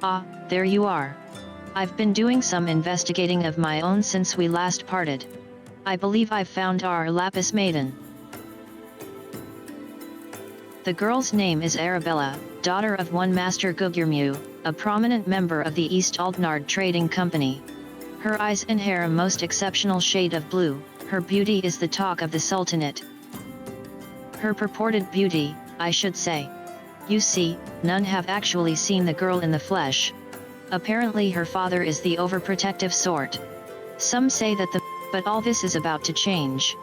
Ah, there you are. I've been doing some investigating of my own since we last parted. I believe I've found our Lapis Maiden. The girl's name is Arabella, daughter of one Master Gugurmu, a prominent member of the East Aldnard Trading Company. Her eyes and hair a most exceptional shade of blue, her beauty is the talk of the Sultanate. Her purported beauty, I should say. You see, none have actually seen the girl in the flesh. Apparently her father is the overprotective sort. Some say that but all this is about to change.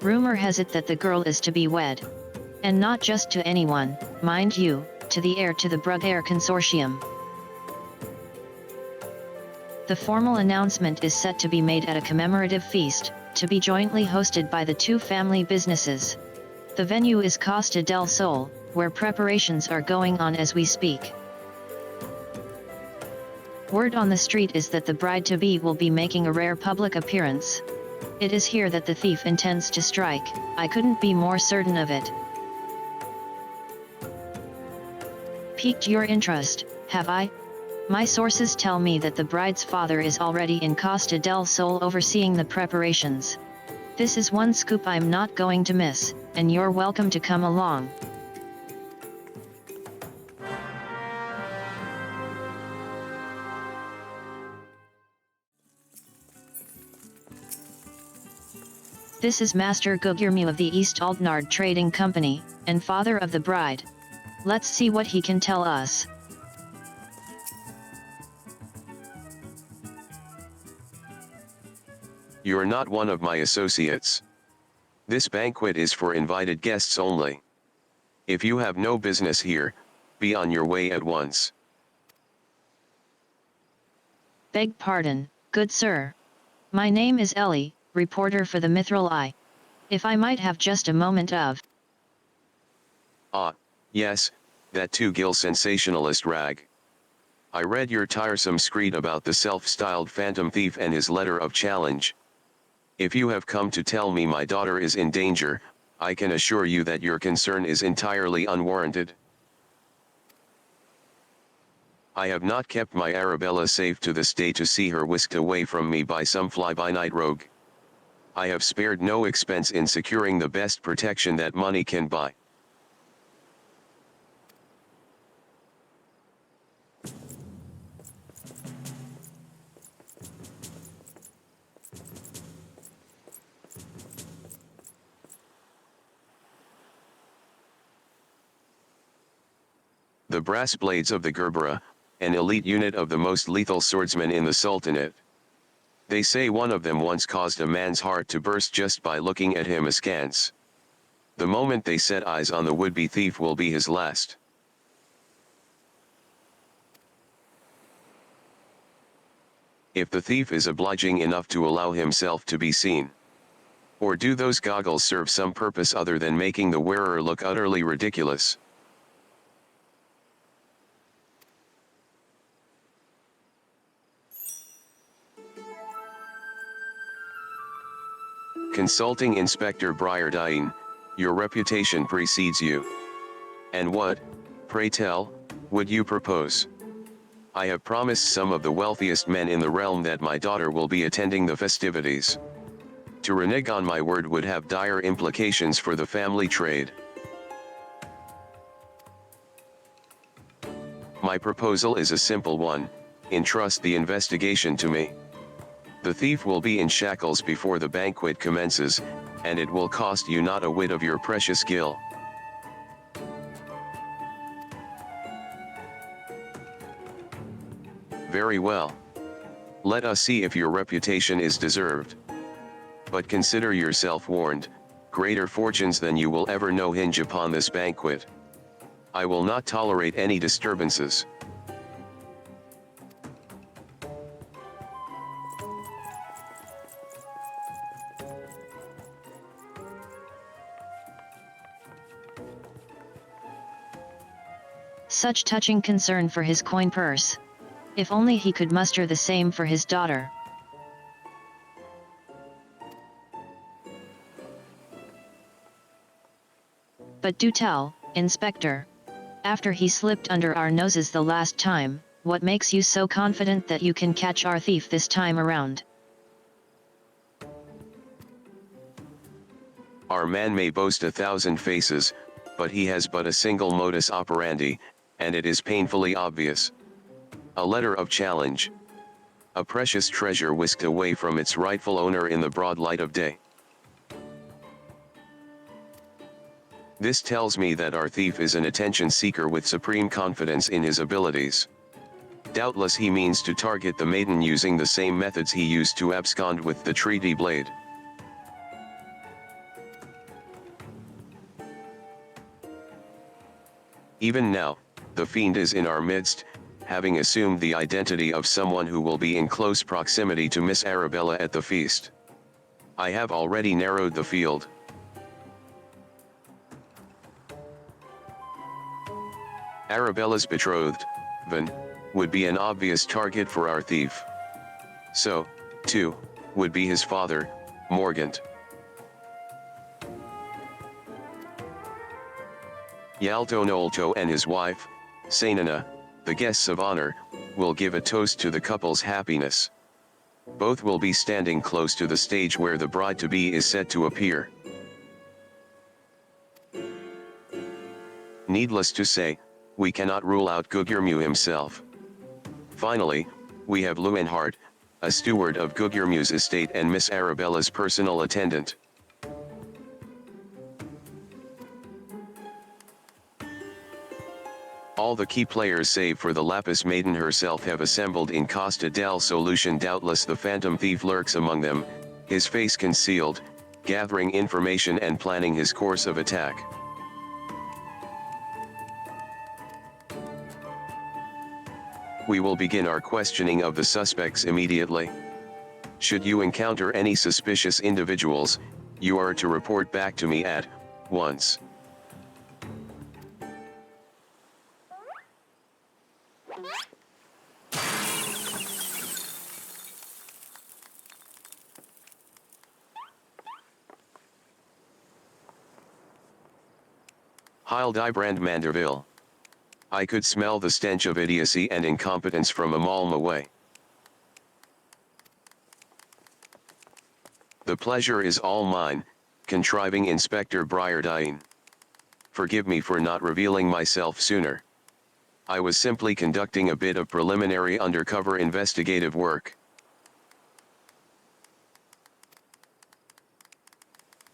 Rumor has it that the girl is to be wed. And not just to anyone, mind you, to the heir to the Brugheir Consortium. The formal announcement is set to be made at a commemorative feast, to be jointly hosted by the two family businesses. The venue is Costa del Sol, where preparations are going on as we speak. Word on the street is that the bride-to-be will be making a rare public appearance. It is here that the thief intends to strike, I couldn't be more certain of it. Piqued your interest, have I? My sources tell me that the bride's father is already in Costa del Sol overseeing the preparations. This is one scoop I'm not going to miss, and you're welcome to come along. This is Master Gugurmu of the East Aldnard Trading Company, and father of the bride. Let's see what he can tell us. You're not one of my associates. This banquet is for invited guests only. If you have no business here, be on your way at once. Beg pardon, good sir. My name is Ellie, reporter for the Mithril Eye. If I might have just a moment of... Ah, yes, that two-gill sensationalist rag. I read your tiresome screed about the self-styled phantom thief and his letter of challenge. If you have come to tell me my daughter is in danger, I can assure you that your concern is entirely unwarranted. I have not kept my Arabella safe to this day to see her whisked away from me by some fly-by-night rogue. I have spared no expense in securing the best protection that money can buy. The brass blades of the Gerbera, an elite unit of the most lethal swordsmen in the Sultanate. They say one of them once caused a man's heart to burst just by looking at him askance. The moment they set eyes on the would-be thief will be his last. If the thief is obliging enough to allow himself to be seen. Or do those goggles serve some purpose other than making the wearer look utterly ridiculous? Consulting Inspector Briardine, your reputation precedes you. And what, pray tell, would you propose? I have promised some of the wealthiest men in the realm that my daughter will be attending the festivities. To renege on my word would have dire implications for the family trade. My proposal is a simple one, entrust the investigation to me. The thief will be in shackles before the banquet commences, and it will cost you not a whit of your precious gil. Very well. Let us see if your reputation is deserved. But consider yourself warned, greater fortunes than you will ever know hinge upon this banquet. I will not tolerate any disturbances. Such touching concern for his coin purse. If only he could muster the same for his daughter. But do tell, Inspector. After he slipped under our noses the last time, what makes you so confident that you can catch our thief this time around? Our man may boast 1,000 faces, but he has but a single modus operandi, and it is painfully obvious. A letter of challenge. A precious treasure whisked away from its rightful owner in the broad light of day. This tells me that our thief is an attention seeker with supreme confidence in his abilities. Doubtless he means to target the maiden using the same methods he used to abscond with the treaty blade. Even now, the fiend is in our midst, having assumed the identity of someone who will be in close proximity to Miss Arabella at the feast. I have already narrowed the field. Arabella's betrothed, Van, would be an obvious target for our thief. So, too, would be his father, Morgant. Yalto Nolto and his wife, Sainana, the guests of honor, will give a toast to the couple's happiness. Both will be standing close to the stage where the bride-to-be is set to appear. Needless to say, we cannot rule out Gugurmu himself. Finally, we have Leuenhard, a steward of Gugurmu's estate and Miss Arabella's personal attendant. All the key players save for the Lapis Maiden herself have assembled in Costa del Solution. Doubtless the phantom thief lurks among them, his face concealed, gathering information and planning his course of attack. We will begin our questioning of the suspects immediately. Should you encounter any suspicious individuals, you are to report back to me at once. Hildibrand Manderville. I could smell the stench of idiocy and incompetence from a malm away. The pleasure is all mine, contriving Inspector Briardine. Forgive me for not revealing myself sooner. I was simply conducting a bit of preliminary undercover investigative work.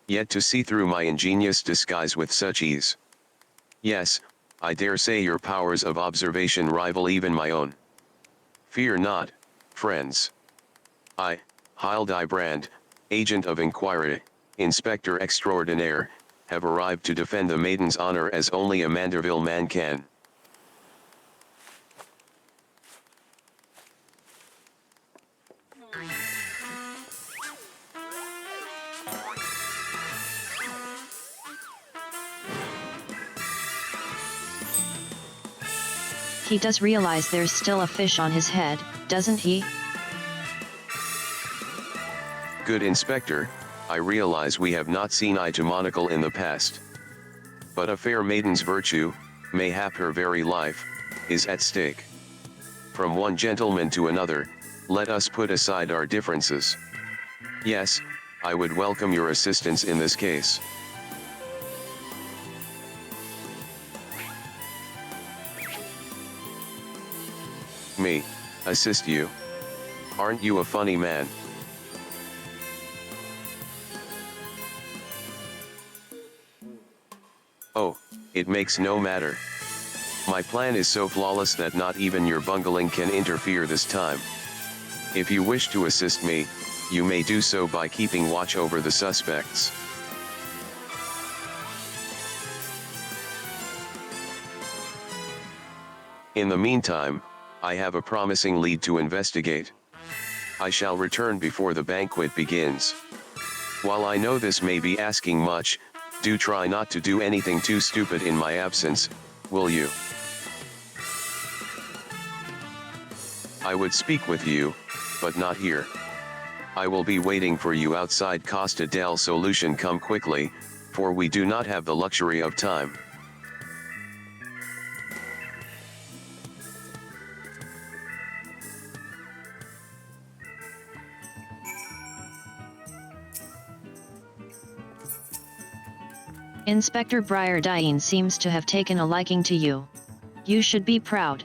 Yet to see through my ingenious disguise with such ease. Yes, I dare say your powers of observation rival even my own. Fear not, friends. I, Hildibrand, agent of Enquiry, Inspector Extraordinaire, have arrived to defend the maiden's honor as only a Manderville man can. He does realize there's still a fish on his head, doesn't he? Good Inspector, I realize we have not seen eye to monocle in the past. But a fair maiden's virtue, mayhap her very life, is at stake. From one gentleman to another, let us put aside our differences. Yes, I would welcome your assistance in this case. Me, assist you? Aren't you a funny man? Oh, it makes no matter. My plan is so flawless that not even your bungling can interfere this time. If you wish to assist me, you may do so by keeping watch over the suspects. In the meantime, I have a promising lead to investigate. I shall return before the banquet begins. While I know this may be asking much, do try not to do anything too stupid in my absence, will you? I would speak with you, but not here. I will be waiting for you outside Costa del Solution. Come quickly, for we do not have the luxury of time. Inspector Briardine seems to have taken a liking to you. You should be proud.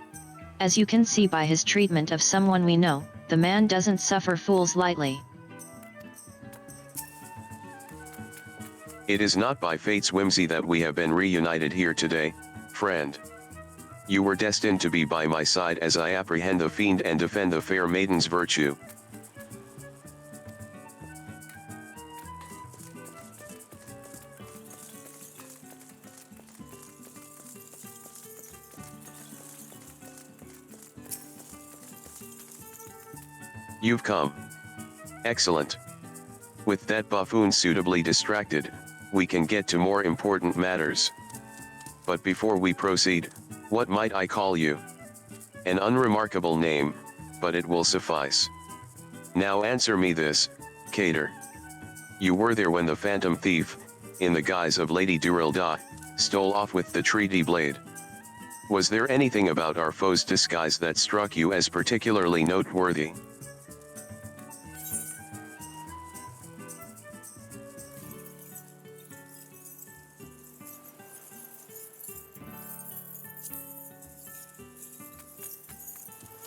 As you can see by his treatment of someone we know, the man doesn't suffer fools lightly. It is not by fate's whimsy that we have been reunited here today, friend. You were destined to be by my side as I apprehend the fiend and defend the fair maiden's virtue. You've come. Excellent. With that buffoon suitably distracted, we can get to more important matters. But before we proceed, what might I call you? An unremarkable name, but it will suffice. Now answer me this, Cater. You were there when the phantom thief, in the guise of Lady Durilda, stole off with the treaty blade. Was there anything about our foe's disguise that struck you as particularly noteworthy?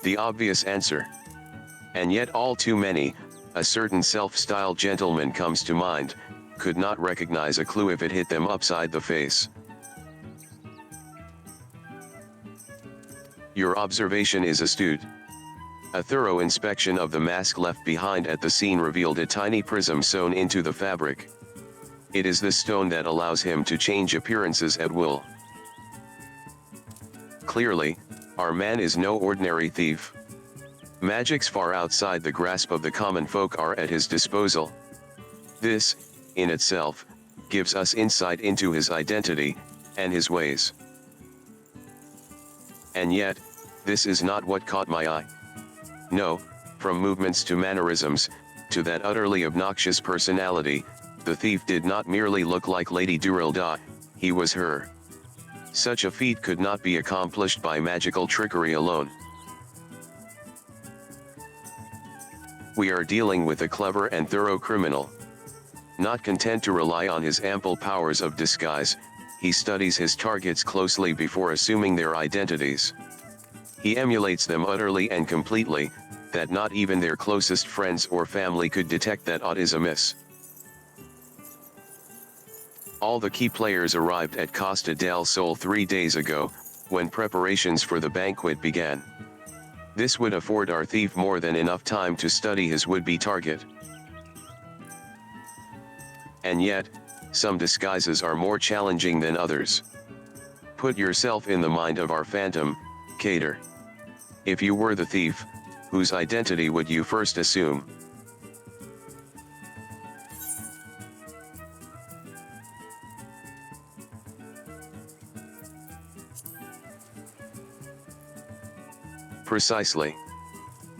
The obvious answer. And yet all too many, a certain self-styled gentleman comes to mind, could not recognize a clue if it hit them upside the face. Your observation is astute. A thorough inspection of the mask left behind at the scene revealed a tiny prism sewn into the fabric. It is this stone that allows him to change appearances at will. Clearly, our man is no ordinary thief. Magics far outside the grasp of the common folk are at his disposal. This, in itself, gives us insight into his identity, and his ways. And yet, this is not what caught my eye. No, from movements to mannerisms, to that utterly obnoxious personality, the thief did not merely look like Lady Durilda, he was her. Such a feat could not be accomplished by magical trickery alone. We are dealing with a clever and thorough criminal. Not content to rely on his ample powers of disguise, he studies his targets closely before assuming their identities. He emulates them utterly and completely, that not even their closest friends or family could detect that aught is amiss. All the key players arrived at Costa del Sol 3 days ago, when preparations for the banquet began. This would afford our thief more than enough time to study his would-be target. And yet, some disguises are more challenging than others. Put yourself in the mind of our phantom, Cater. If you were the thief, whose identity would you first assume? Precisely.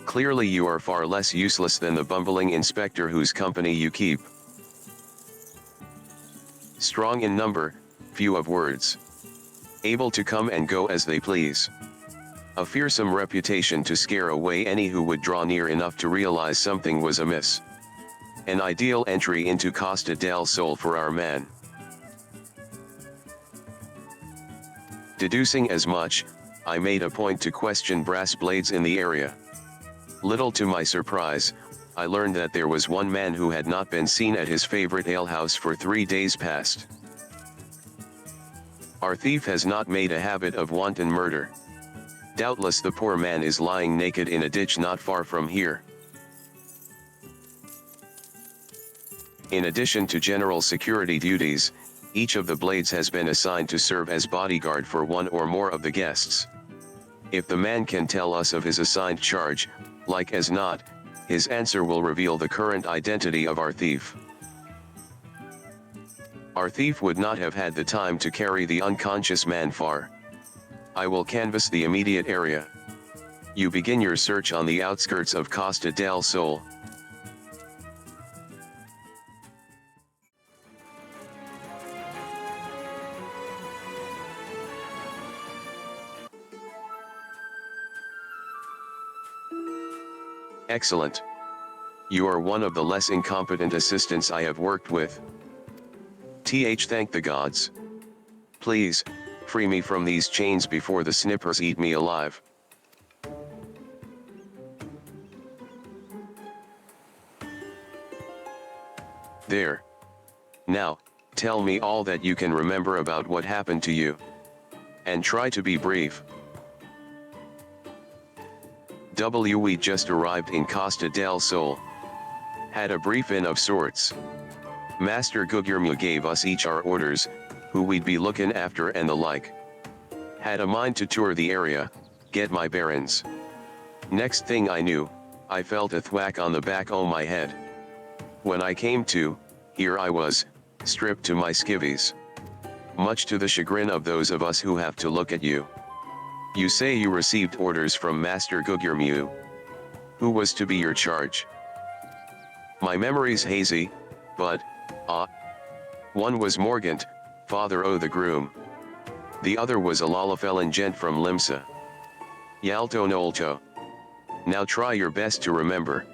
Clearly you are far less useless than the bumbling inspector whose company you keep. Strong in number, few of words. Able to come and go as they please. A fearsome reputation to scare away any who would draw near enough to realize something was amiss. An ideal entry into Costa del Sol for our man. Deducing as much, I made a point to question brass blades in the area. Little to my surprise, I learned that there was one man who had not been seen at his favorite alehouse for 3 days past. Our thief has not made a habit of wanton murder. Doubtless the poor man is lying naked in a ditch not far from here. In addition to general security duties, each of the blades has been assigned to serve as bodyguard for one or more of the guests. If the man can tell us of his assigned charge, like as not, his answer will reveal the current identity of our thief. Our thief would not have had the time to carry the unconscious man far. I will canvass the immediate area. You begin your search on the outskirts of Costa del Sol. Excellent. You are one of the less incompetent assistants I have worked with. Thank the gods. Please, free me from these chains before the snippers eat me alive. There. Now, tell me all that you can remember about what happened to you. And try to be brief. We just arrived in Costa del Sol. Had a brief-in of sorts. Master Guglielmo gave us each our orders, who we'd be looking after and the like. Had a mind to tour the area, get my bearings. Next thing I knew, I felt a thwack on the back o' my head. When I came to, here I was, stripped to my skivvies. Much to the chagrin of those of us who have to look at you. You say you received orders from Master Guglielmo. Who was to be your charge? My memory's hazy, but, one was Morgant, father o' the groom. The other was a Lalafellan gent from Limsa. Yalto Nolto. Now try your best to remember.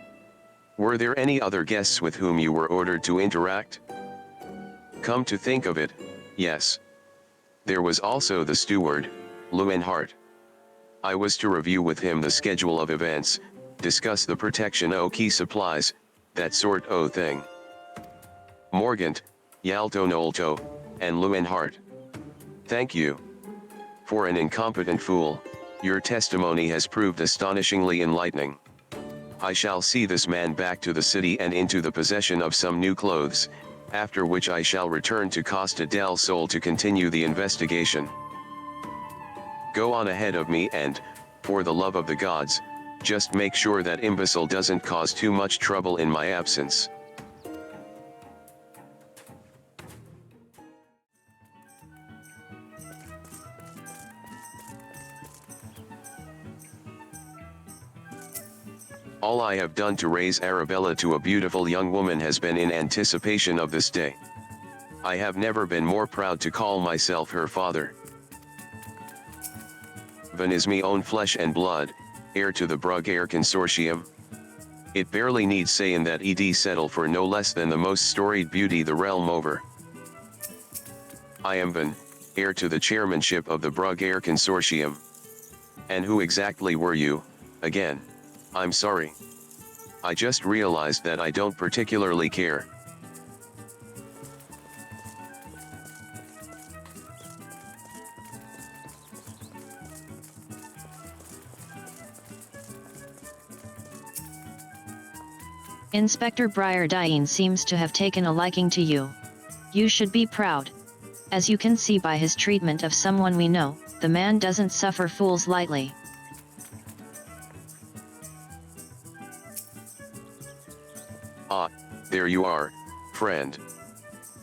Were there any other guests with whom you were ordered to interact? Come to think of it, yes. There was also the steward, Leuenhart. I was to review with him the schedule of events, discuss the protection o' key supplies, that sort o' thing. Morgant, Yalto Nolto, and Leuenhart. Thank you. For an incompetent fool, your testimony has proved astonishingly enlightening. I shall see this man back to the city and into the possession of some new clothes, after which I shall return to Costa del Sol to continue the investigation. Go on ahead of me and, for the love of the gods, just make sure that imbecile doesn't cause too much trouble in my absence. All I have done to raise Arabella to a beautiful young woman has been in anticipation of this day. I have never been more proud to call myself her father. Van is me own flesh and blood, heir to the Brugg-Eyre Consortium. It barely needs saying that ed settle for no less than the most storied beauty the realm over. I am Van, heir to the chairmanship of the Brugg-Eyre Consortium. And who exactly were you, again? I'm sorry. I just realized that I don't particularly care. Inspector Briardine seems to have taken a liking to you. You should be proud. As you can see by his treatment of someone we know, the man doesn't suffer fools lightly. Ah, there you are, friend.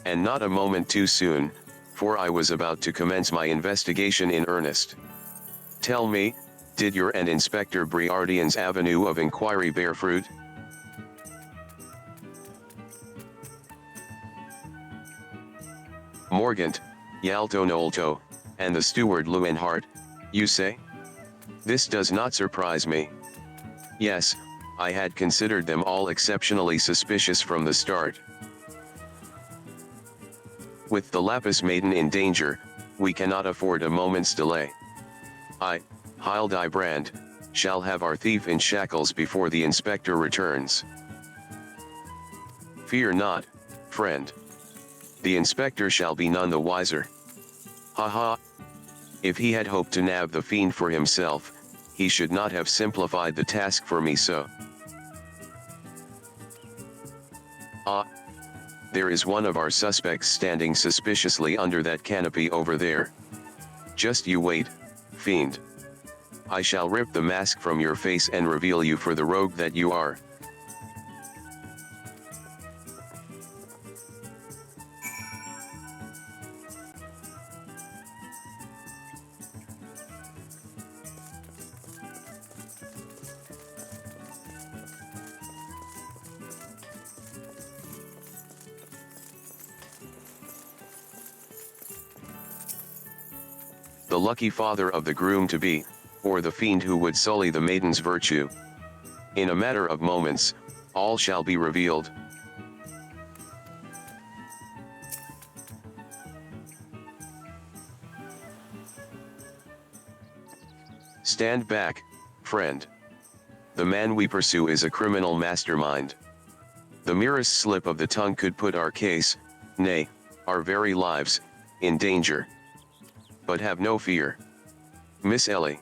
And not a moment too soon, for I was about to commence my investigation in earnest. Tell me, did your and Inspector Briardine's avenue of inquiry bear fruit? Morgant, Yalto Nolto, and the steward Leuenhart, you say? This does not surprise me. Yes, I had considered them all exceptionally suspicious from the start. With the Lapis Maiden in danger, we cannot afford a moment's delay. I, Hildibrand, shall have our thief in shackles before the inspector returns. Fear not, friend. The inspector shall be none the wiser. Ha ha! If he had hoped to nab the fiend for himself, he should not have simplified the task for me so. Ah! There is one of our suspects standing suspiciously under that canopy over there. Just you wait, fiend. I shall rip the mask from your face and reveal you for the rogue that you are. The lucky father of the groom-to-be, or the fiend who would sully the maiden's virtue. In a matter of moments, all shall be revealed. Stand back, friend. The man we pursue is a criminal mastermind. The merest slip of the tongue could put our case, nay, our very lives, in danger. But have no fear. Miss Ellie.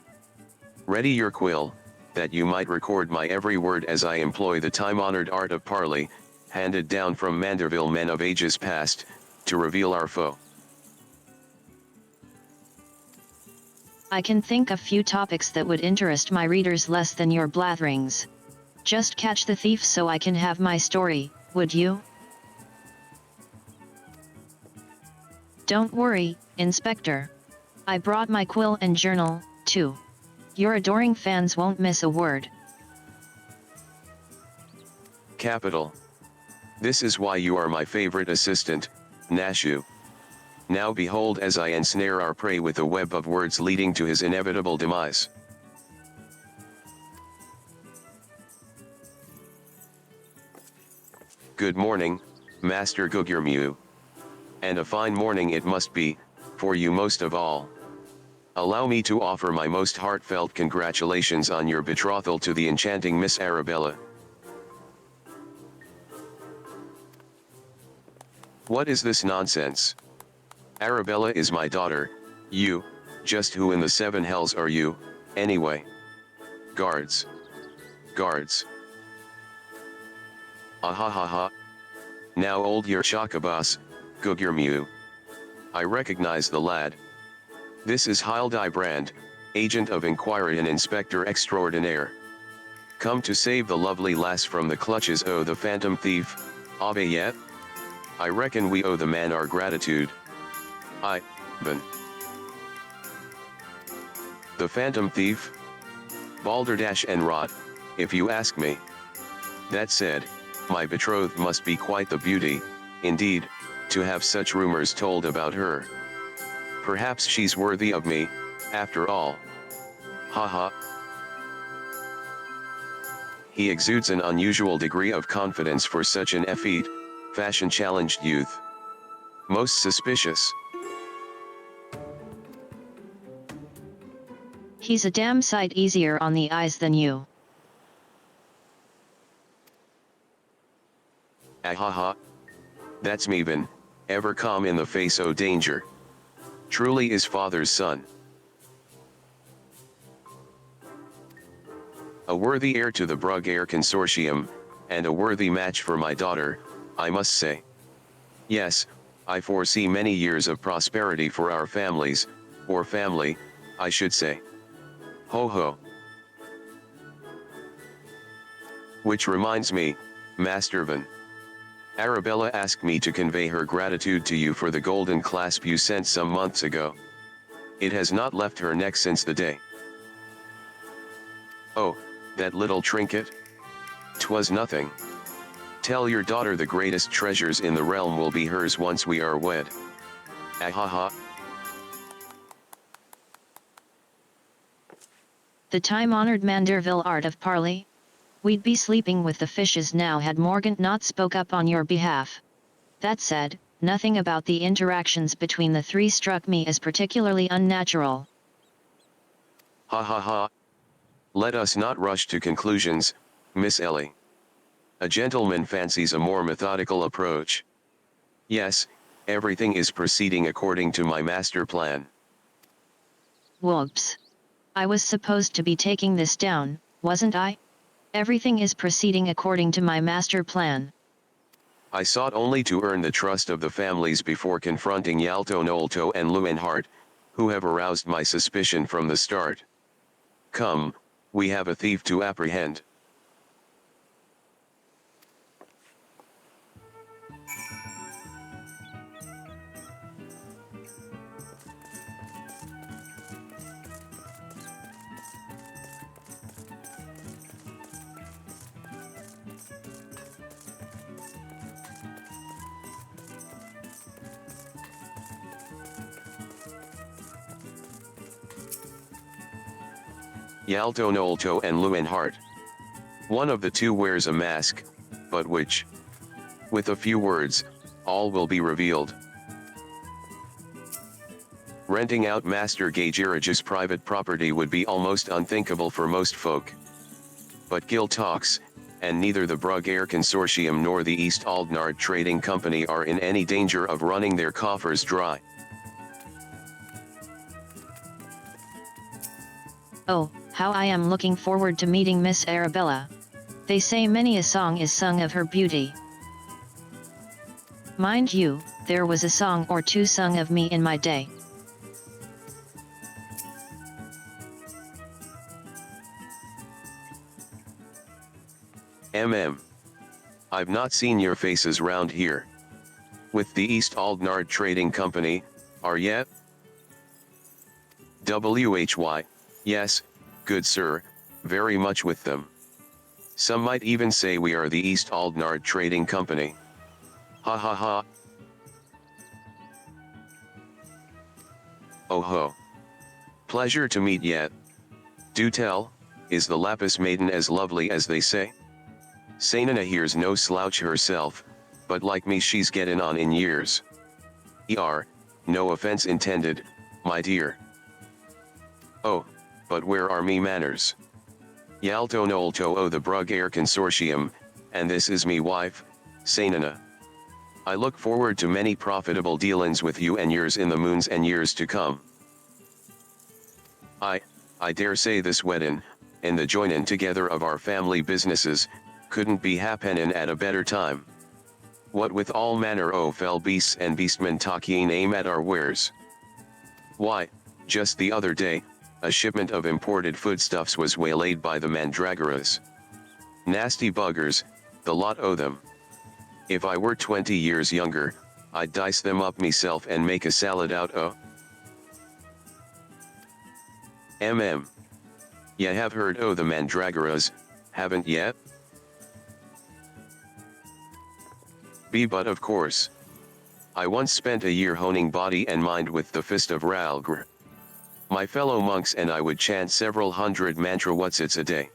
Ready your quill, that you might record my every word as I employ the time-honored art of parley, handed down from Manderville men of ages past, to reveal our foe. I can think of few topics that would interest my readers less than your blatherings. Just catch the thief so I can have my story, would you? Don't worry, Inspector. I brought my quill and journal, too. Your adoring fans won't miss a word. Capital. This is why you are my favorite assistant, Nashu. Now behold as I ensnare our prey with a web of words leading to his inevitable demise. Good morning, Master Gugurmu. And a fine morning it must be, for you most of all. Allow me to offer my most heartfelt congratulations on your betrothal to the enchanting Miss Arabella. What is this nonsense? Arabella is my daughter, just who in the seven hells are you, anyway? Guards. Guards. Ahahaha. Now old your shakabas, Gugurmu. I recognize the lad. This is Hildibrand, agent of Enquiry and Inspector Extraordinaire. Come to save the lovely lass from the clutches of the phantom thief, Abe yet? I reckon we owe the man our gratitude. Ben. The phantom thief? Balderdash and rot, if you ask me. That said, my betrothed must be quite the beauty, indeed, to have such rumors told about her. Perhaps she's worthy of me, after all. Haha. He exudes an unusual degree of confidence for such an effete, fashion-challenged youth. Most suspicious. He's a damn sight easier on the eyes than you. Ahaha. That's me Ben, ever calm in the face o' danger. Truly is father's son. A worthy heir to the Bruggair Consortium, and a worthy match for my daughter, I must say. Yes, I foresee many years of prosperity for our families, or family, I should say. Ho ho. Which reminds me, Master Van. Arabella asked me to convey her gratitude to you for the golden clasp you sent some months ago. It has not left her neck since the day. Oh, that little trinket? 'Twas nothing. Tell your daughter the greatest treasures in the realm will be hers once we are wed. Ahaha. The time-honored Manderville art of parley? We'd be sleeping with the fishes now had Morgant not spoke up on your behalf. That said, nothing about the interactions between the three struck me as particularly unnatural. Ha ha ha. Let us not rush to conclusions, Miss Ellie. A gentleman fancies a more methodical approach. Yes, everything is proceeding according to my master plan. Whoops. I was supposed to be taking this down, wasn't I? Everything is proceeding according to my master plan. I sought only to earn the trust of the families before confronting Yalto Nolto and Lewinhart, who have aroused my suspicion from the start. Come, we have a thief to apprehend. Yalto Nolto and Lewinhart. One of the two wears a mask, but which? With a few words, all will be revealed. Renting out Master Gageirage's private property would be almost unthinkable for most folk. But Gil talks, and neither the Brugg Air Consortium nor the East Aldnard Trading Company are in any danger of running their coffers dry. Oh, how I am looking forward to meeting Miss Arabella. They say many a song is sung of her beauty. Mind you, there was a song or two sung of me in my day. I've not seen your faces round here. With the East Aldnard Trading Company, are yet? WHY, yes, good sir, very much with them. Some might even say we are the East Aldnard Trading Company. Ha ha ha. Oh ho. Pleasure to meet yet. Do tell, is the Lapis Maiden as lovely as they say? Sainina here's no slouch herself, but like me she's gettin' on in years. No offense intended, my dear. Oh, but where are me manners? Yalto Nolto o the Brugg Air Consortium, and this is me wife, Sainina. I look forward to many profitable dealings with you and yours in the moons and years to come. I dare say this weddin', and the joinin' together of our family businesses, couldn't be happenin' at a better time. What with all manner o' fell beasts and beastmen talking aim at our wares. Why, just the other day, a shipment of imported foodstuffs was waylaid by the mandragoras. Nasty buggers, the lot o' them. If I were 20 years younger, I'd dice them up myself and make a salad out o'. Ya have heard o' the mandragoras, haven't yet? But of course. I once spent a year honing body and mind with the fist of Ralgr. My fellow monks and I would chant several hundred mantra-wutsits a day.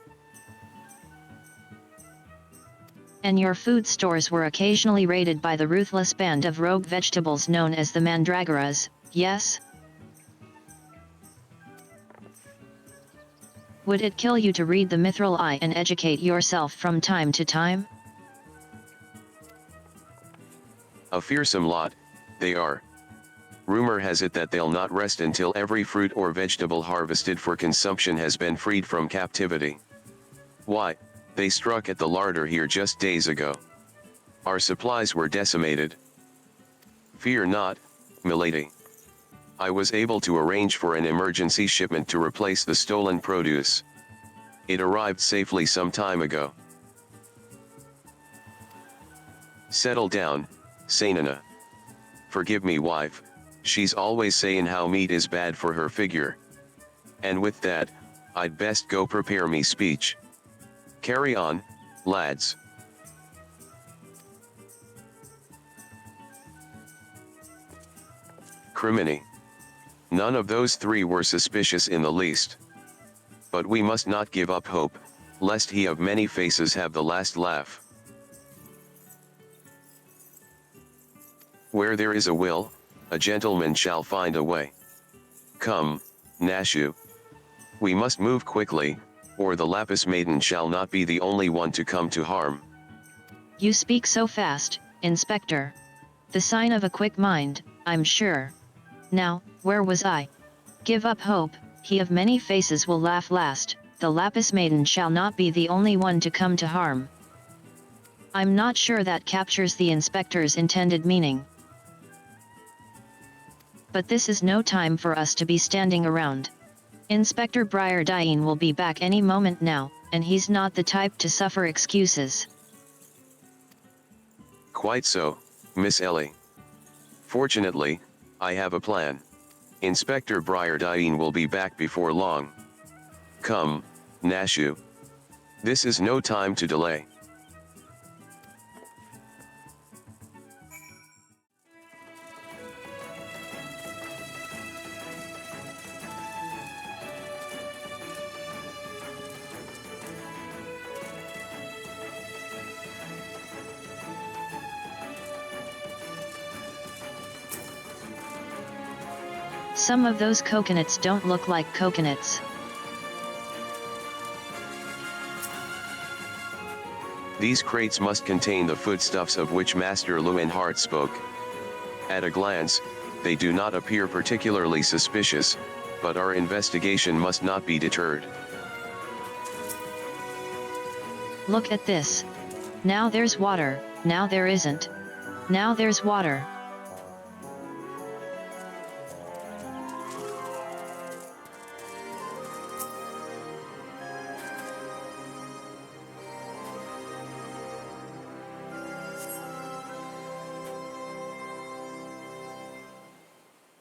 And your food stores were occasionally raided by the ruthless band of rogue vegetables known as the mandragoras, yes? Would it kill you to read the Mithril Eye and educate yourself from time to time? A fearsome lot, they are. Rumor has it that they'll not rest until every fruit or vegetable harvested for consumption has been freed from captivity. Why, they struck at the larder here just days ago. Our supplies were decimated. Fear not, milady. I was able to arrange for an emergency shipment to replace the stolen produce. It arrived safely some time ago. Settle down, Sainina. Forgive me wife, she's always sayin' how meat is bad for her figure. And with that, I'd best go prepare me speech. Carry on, lads. Criminy. None of those three were suspicious in the least. But we must not give up hope, lest he of many faces have the last laugh. Where there is a will, a gentleman shall find a way. Come, Nashu. We must move quickly, or the Lapis Maiden shall not be the only one to come to harm. You speak so fast, Inspector. The sign of a quick mind, I'm sure. Now, where was I? Give up hope, he of many faces will laugh last, the Lapis Maiden shall not be the only one to come to harm. I'm not sure that captures the Inspector's intended meaning. But this is no time for us to be standing around. Inspector Briardine will be back any moment now, and he's not the type to suffer excuses. Quite so, Miss Ellie. Fortunately, I have a plan. Inspector Briardine will be back before long. Come, Nashu. This is no time to delay. Some of those coconuts don't look like coconuts. These crates must contain the foodstuffs of which Master Lewinhart spoke. At a glance, they do not appear particularly suspicious, but our investigation must not be deterred. Look at this. Now there's water, now there isn't. Now there's water.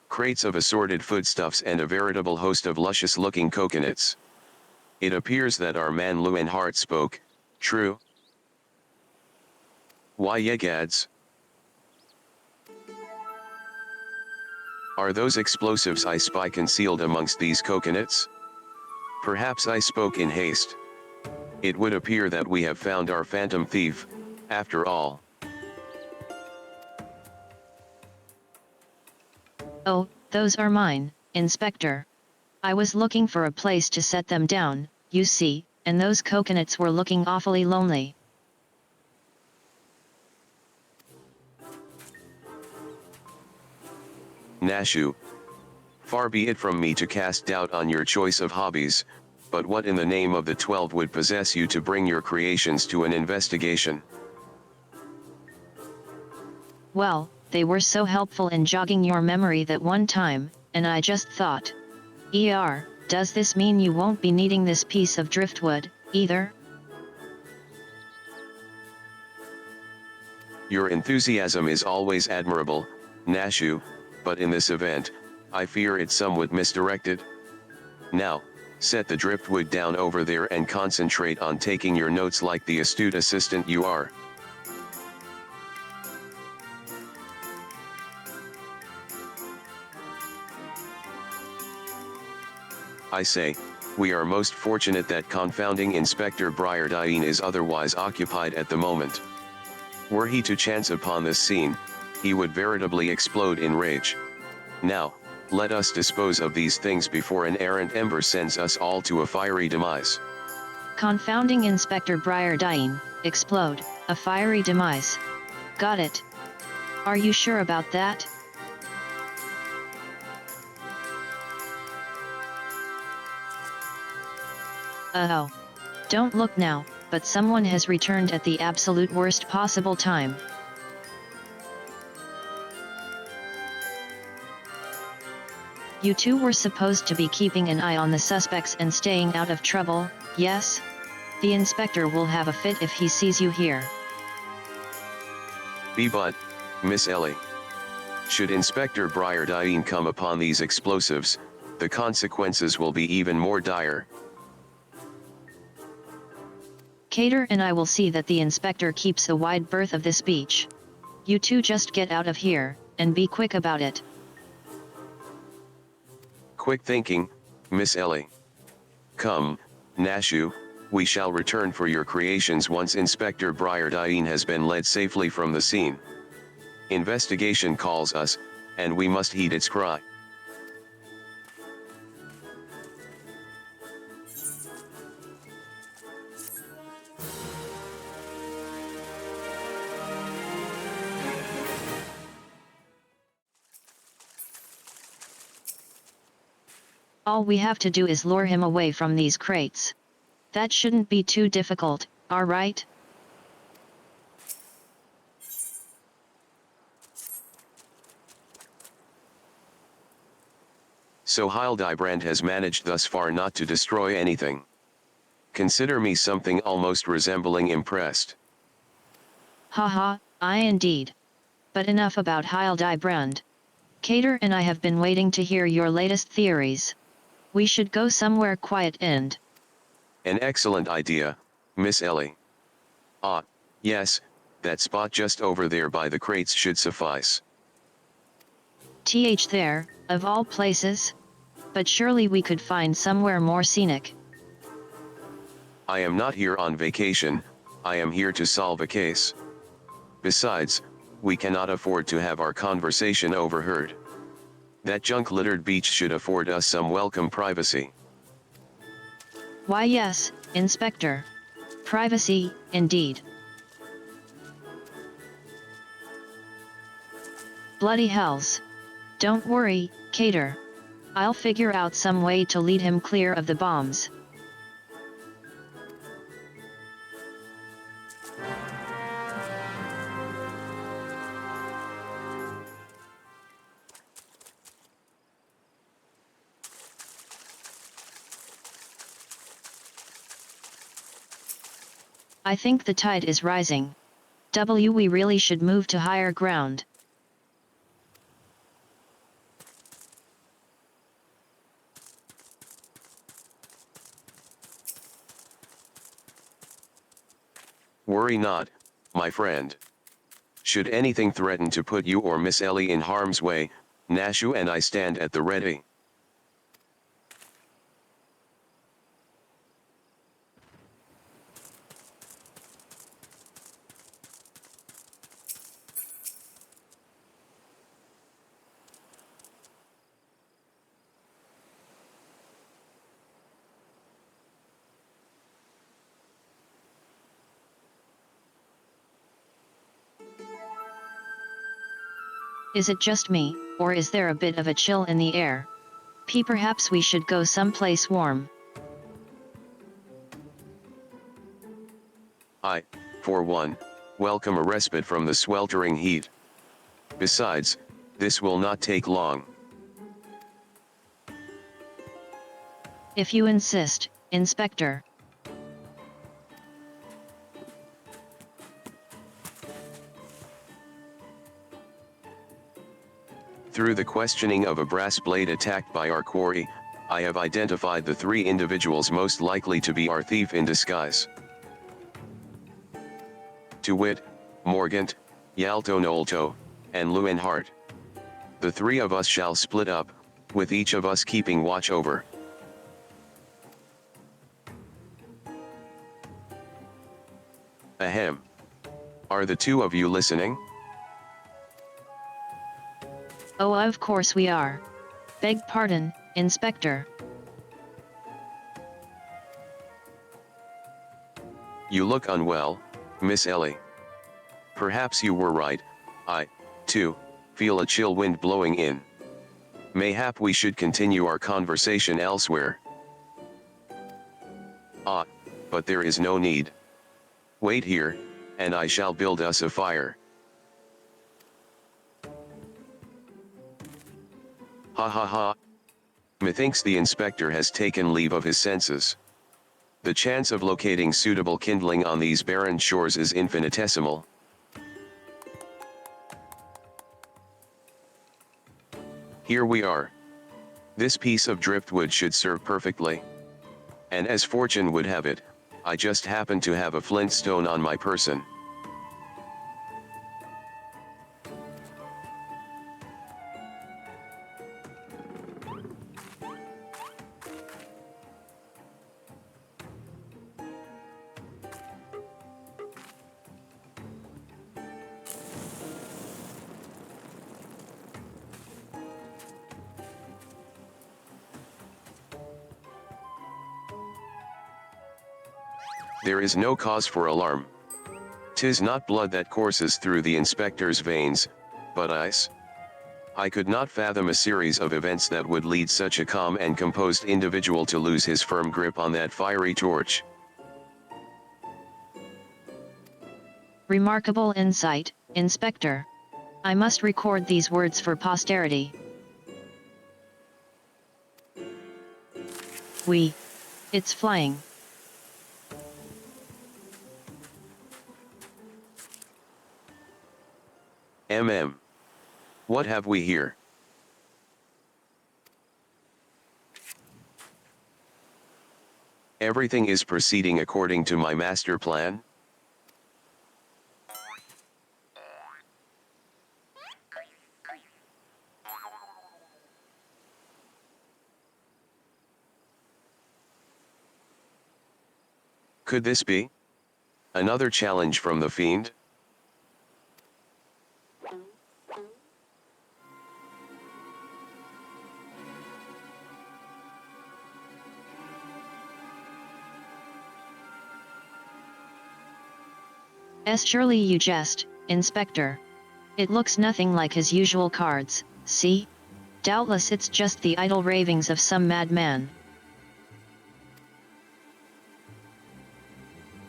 Crates of assorted foodstuffs and a veritable host of luscious-looking coconuts. It appears that our man Lewinhart spoke, true. Why yegads? Are those explosives I spy concealed amongst these coconuts? Perhaps I spoke in haste. It would appear that we have found our phantom thief, after all. Oh, those are mine, Inspector. I was looking for a place to set them down, you see, and those coconuts were looking awfully lonely. Nashu. Far be it from me to cast doubt on your choice of hobbies, but what in the name of the 12 would possess you to bring your creations to an investigation? Well, they were so helpful in jogging your memory that one time, and I just thought. Does this mean you won't be needing this piece of driftwood, either? Your enthusiasm is always admirable, Nashu, but in this event, I fear it's somewhat misdirected. Now, set the driftwood down over there and concentrate on taking your notes like the astute assistant you are. I say, we are most fortunate that confounding Inspector Briardyne is otherwise occupied at the moment. Were he to chance upon this scene, he would veritably explode in rage. Now, let us dispose of these things before an errant ember sends us all to a fiery demise. Confounding Inspector Briardyne, explode, a fiery demise. Got it. Are you sure about that? Oh. Don't look now, but someone has returned at the absolute worst possible time. You two were supposed to be keeping an eye on the suspects and staying out of trouble, yes? The inspector will have a fit if he sees you here. But, Miss Ellie. Should Inspector Briardyne come upon these explosives, the consequences will be even more dire. Cater and I will see that the inspector keeps a wide berth of this beach. You two just get out of here, and be quick about it. Quick thinking, Miss Ellie. Come, Nashu, we shall return for your creations once Inspector Briardyne has been led safely from the scene. Investigation calls us, and we must heed its cry. All we have to do is lure him away from these crates. That shouldn't be too difficult, alright? So Hildibrand has managed thus far not to destroy anything. Consider me something almost resembling impressed. Haha, I indeed. But enough about Hildibrand. Cater and I have been waiting to hear your latest theories. We should go somewhere quiet and... An excellent idea, Miss Ellie. Ah, yes, that spot just over there by the crates should suffice. There, of all places? But surely we could find somewhere more scenic. I am not here on vacation, I am here to solve a case. Besides, we cannot afford to have our conversation overheard. That junk-littered beach should afford us some welcome privacy. Why yes, Inspector. Privacy, indeed. Bloody hells. Don't worry, Cater. I'll figure out some way to lead him clear of the bombs. I think the tide is rising. We really should move to higher ground. Worry not, my friend. Should anything threaten to put you or Miss Ellie in harm's way, Nashu and I stand at the ready. Is it just me, or is there a bit of a chill in the air? Perhaps we should go someplace warm. I, for one, welcome a respite from the sweltering heat. Besides, this will not take long. If you insist, Inspector. Through the questioning of a brass blade attacked by our quarry, I have identified the 3 individuals most likely to be our thief in disguise. To wit, Morgant, Yalto Nolto, and Lewinhart. The 3 of us shall split up, with each of us keeping watch over. Ahem. Are the 2 of you listening? Oh, of course we are. Beg pardon, Inspector. You look unwell, Miss Ellie. Perhaps you were right. I, too, feel a chill wind blowing in. Mayhap we should continue our conversation elsewhere. Ah, but there is no need. Wait here, and I shall build us a fire. Ha ha ha. Methinks the inspector has taken leave of his senses. The chance of locating suitable kindling on these barren shores is infinitesimal. Here we are. This piece of driftwood should serve perfectly. And as fortune would have it, I just happen to have a flint stone on my person. There is no cause for alarm. 'Tis not blood that courses through the inspector's veins, but ice. I could not fathom a series of events that would lead such a calm and composed individual to lose his firm grip on that fiery torch. Remarkable insight, Inspector. I must record these words for posterity. It's flying. What have we here? Everything is proceeding according to my master plan? Could this be another challenge from the fiend? Surely you jest, Inspector. It looks nothing like his usual cards, see? Doubtless it's just the idle ravings of some madman.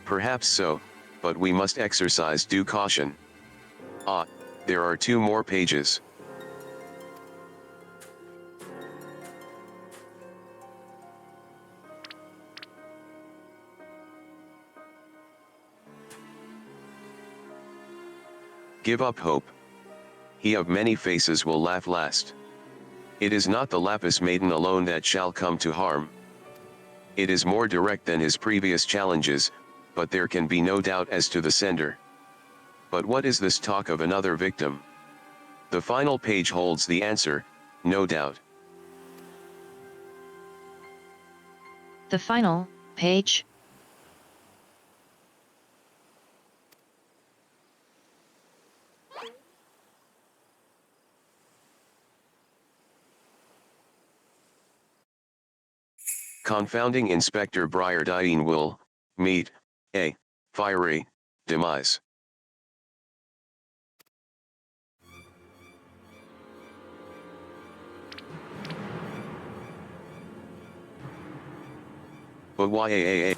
Perhaps so, but we must exercise due caution. Ah, there are 2 more pages. Give up hope. He of many faces will laugh last. It is not the lapis maiden alone that shall come to harm. It is more direct than his previous challenges, but there can be no doubt as to the sender. But what is this talk of another victim? The final page holds the answer, no doubt. The final page? Confounding Inspector Briardine will meet a fiery demise. But why?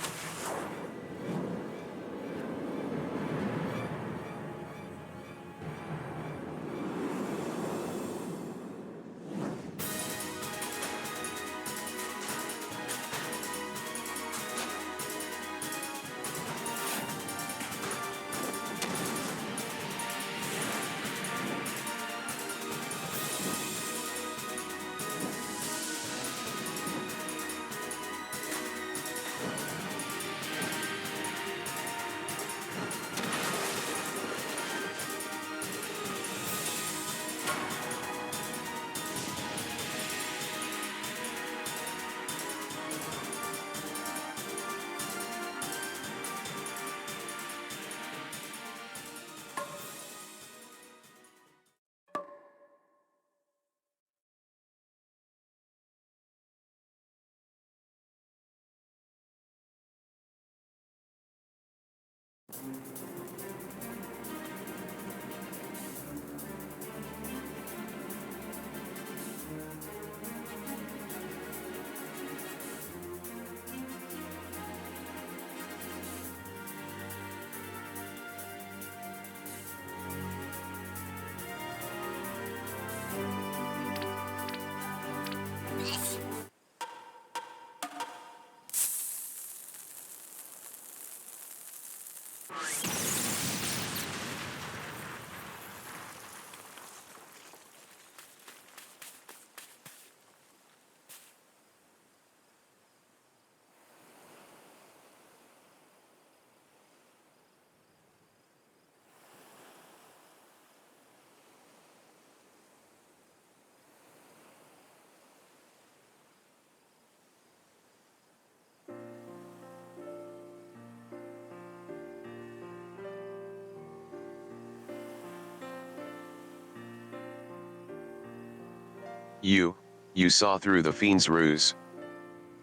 You saw through the fiend's ruse.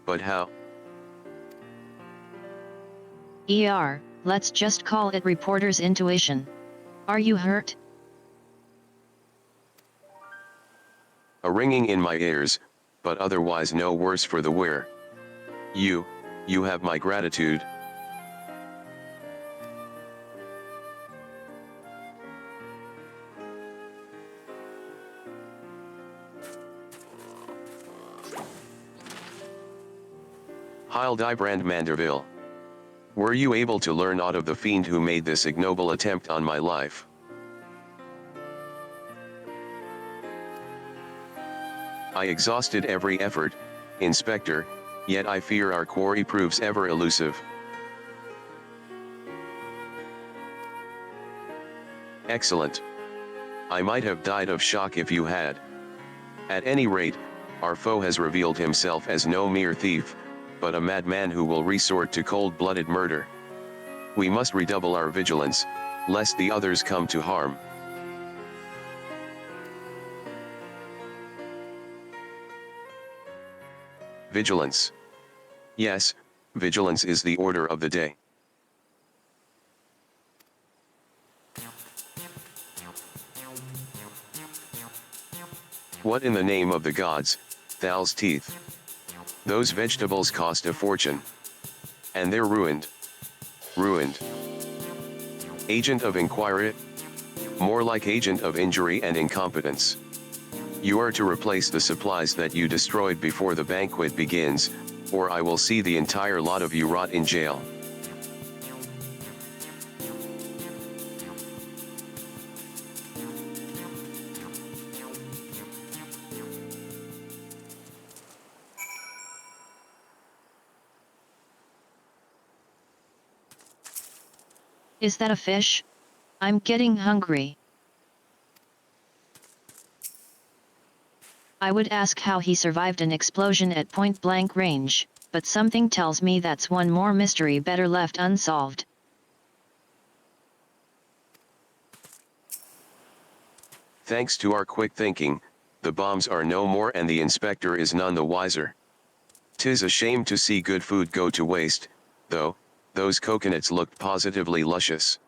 But how? Let's just call it reporter's intuition. Are you hurt? A ringing in my ears, but otherwise no worse for the wear. You have my gratitude. Hildibrand Manderville. Were you able to learn aught of the fiend who made this ignoble attempt on my life? I exhausted every effort, Inspector, yet I fear our quarry proves ever elusive. Excellent. I might have died of shock if you had. At any rate, our foe has revealed himself as no mere thief, but a madman who will resort to cold-blooded murder. We must redouble our vigilance, lest the others come to harm. Vigilance. Yes, vigilance is the order of the day. What in the name of the gods, Thal's teeth? Those vegetables cost a fortune. And they're ruined. Ruined. Agent of Enquiry? More like agent of injury and incompetence. You are to replace the supplies that you destroyed before the banquet begins, or I will see the entire lot of you rot in jail. Is that a fish? I'm getting hungry. I would ask how he survived an explosion at point-blank range, but something tells me that's one more mystery better left unsolved. Thanks to our quick thinking, the bombs are no more and the inspector is none the wiser. 'Tis a shame to see good food go to waste, though. Those coconuts looked positively luscious.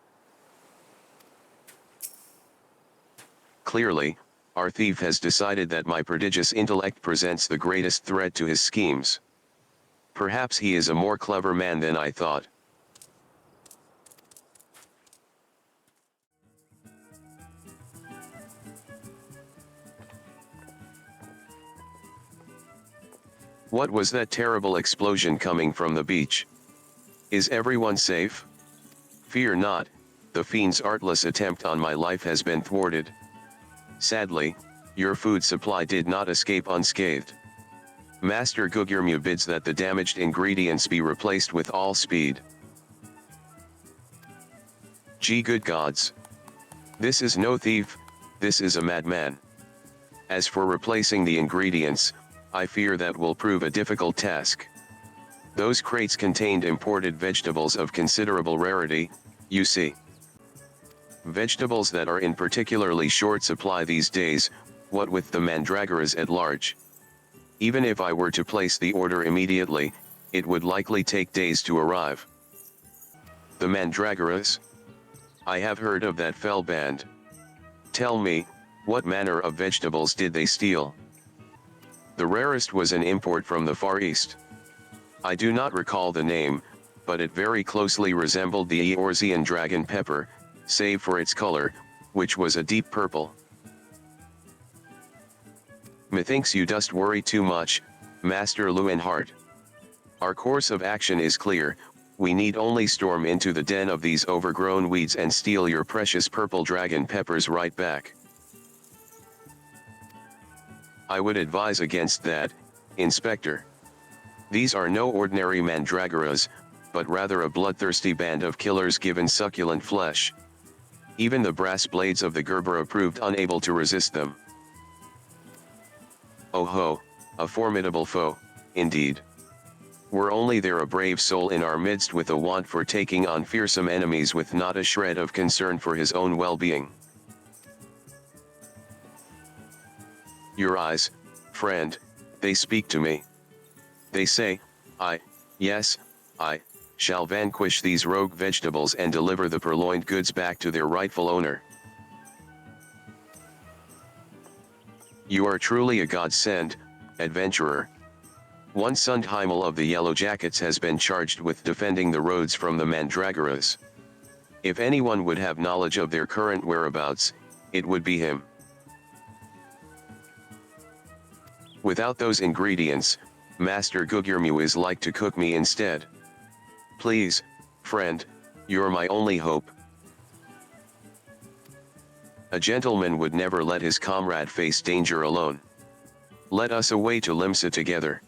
Clearly, our thief has decided that my prodigious intellect presents the greatest threat to his schemes. Perhaps he is a more clever man than I thought. What was that terrible explosion coming from the beach? Is everyone safe? Fear not, the fiend's artless attempt on my life has been thwarted. Sadly, your food supply did not escape unscathed. Master Gugurmu bids that the damaged ingredients be replaced with all speed. Gee good gods! This is no thief, this is a madman. As for replacing the ingredients, I fear that will prove a difficult task. Those crates contained imported vegetables of considerable rarity, you see. Vegetables that are in particularly short supply these days, what with the mandragoras at large. Even if I were to place the order immediately, it would likely take days to arrive. The mandragoras? I have heard of that fell band. Tell me, what manner of vegetables did they steal? The rarest was an import from the Far East. I do not recall the name, but it very closely resembled the Eorzean dragon pepper, save for its color, which was a deep purple. Methinks you dost worry too much, Master Lewinhart. Our course of action is clear, we need only storm into the den of these overgrown weeds and steal your precious purple dragon peppers right back. I would advise against that, Inspector. These are no ordinary mandragoras, but rather a bloodthirsty band of killers given succulent flesh. Even the brass blades of the Gerbera proved unable to resist them. Oh ho, a formidable foe, indeed. Were only there a brave soul in our midst with a want for taking on fearsome enemies with not a shred of concern for his own well-being. Your eyes, friend, they speak to me. They say, yes, I, shall vanquish these rogue vegetables and deliver the purloined goods back to their rightful owner. You are truly a godsend, adventurer. One Sundheimel of the Yellow Jackets has been charged with defending the roads from the mandragoras. If anyone would have knowledge of their current whereabouts, it would be him. Without those ingredients, Master Gugurmu is like to cook me instead. Please, friend, you're my only hope. A gentleman would never let his comrade face danger alone. Let us away to Limsa together.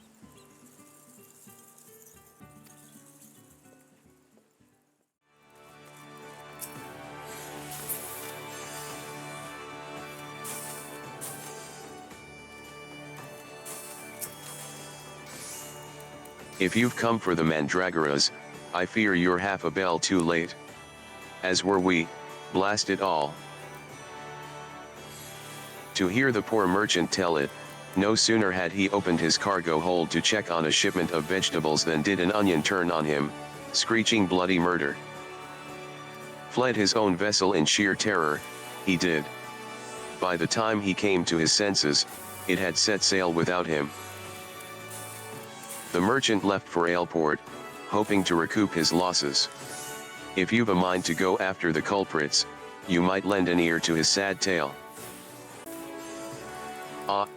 If you've come for the mandragoras, I fear you're half a bell too late. As were we, blast it all. To hear the poor merchant tell it, no sooner had he opened his cargo hold to check on a shipment of vegetables than did an onion turn on him, screeching bloody murder. Fled his own vessel in sheer terror, he did. By the time he came to his senses, it had set sail without him. The merchant left for Aleport, hoping to recoup his losses. If you've a mind to go after the culprits, you might lend an ear to his sad tale. Ah!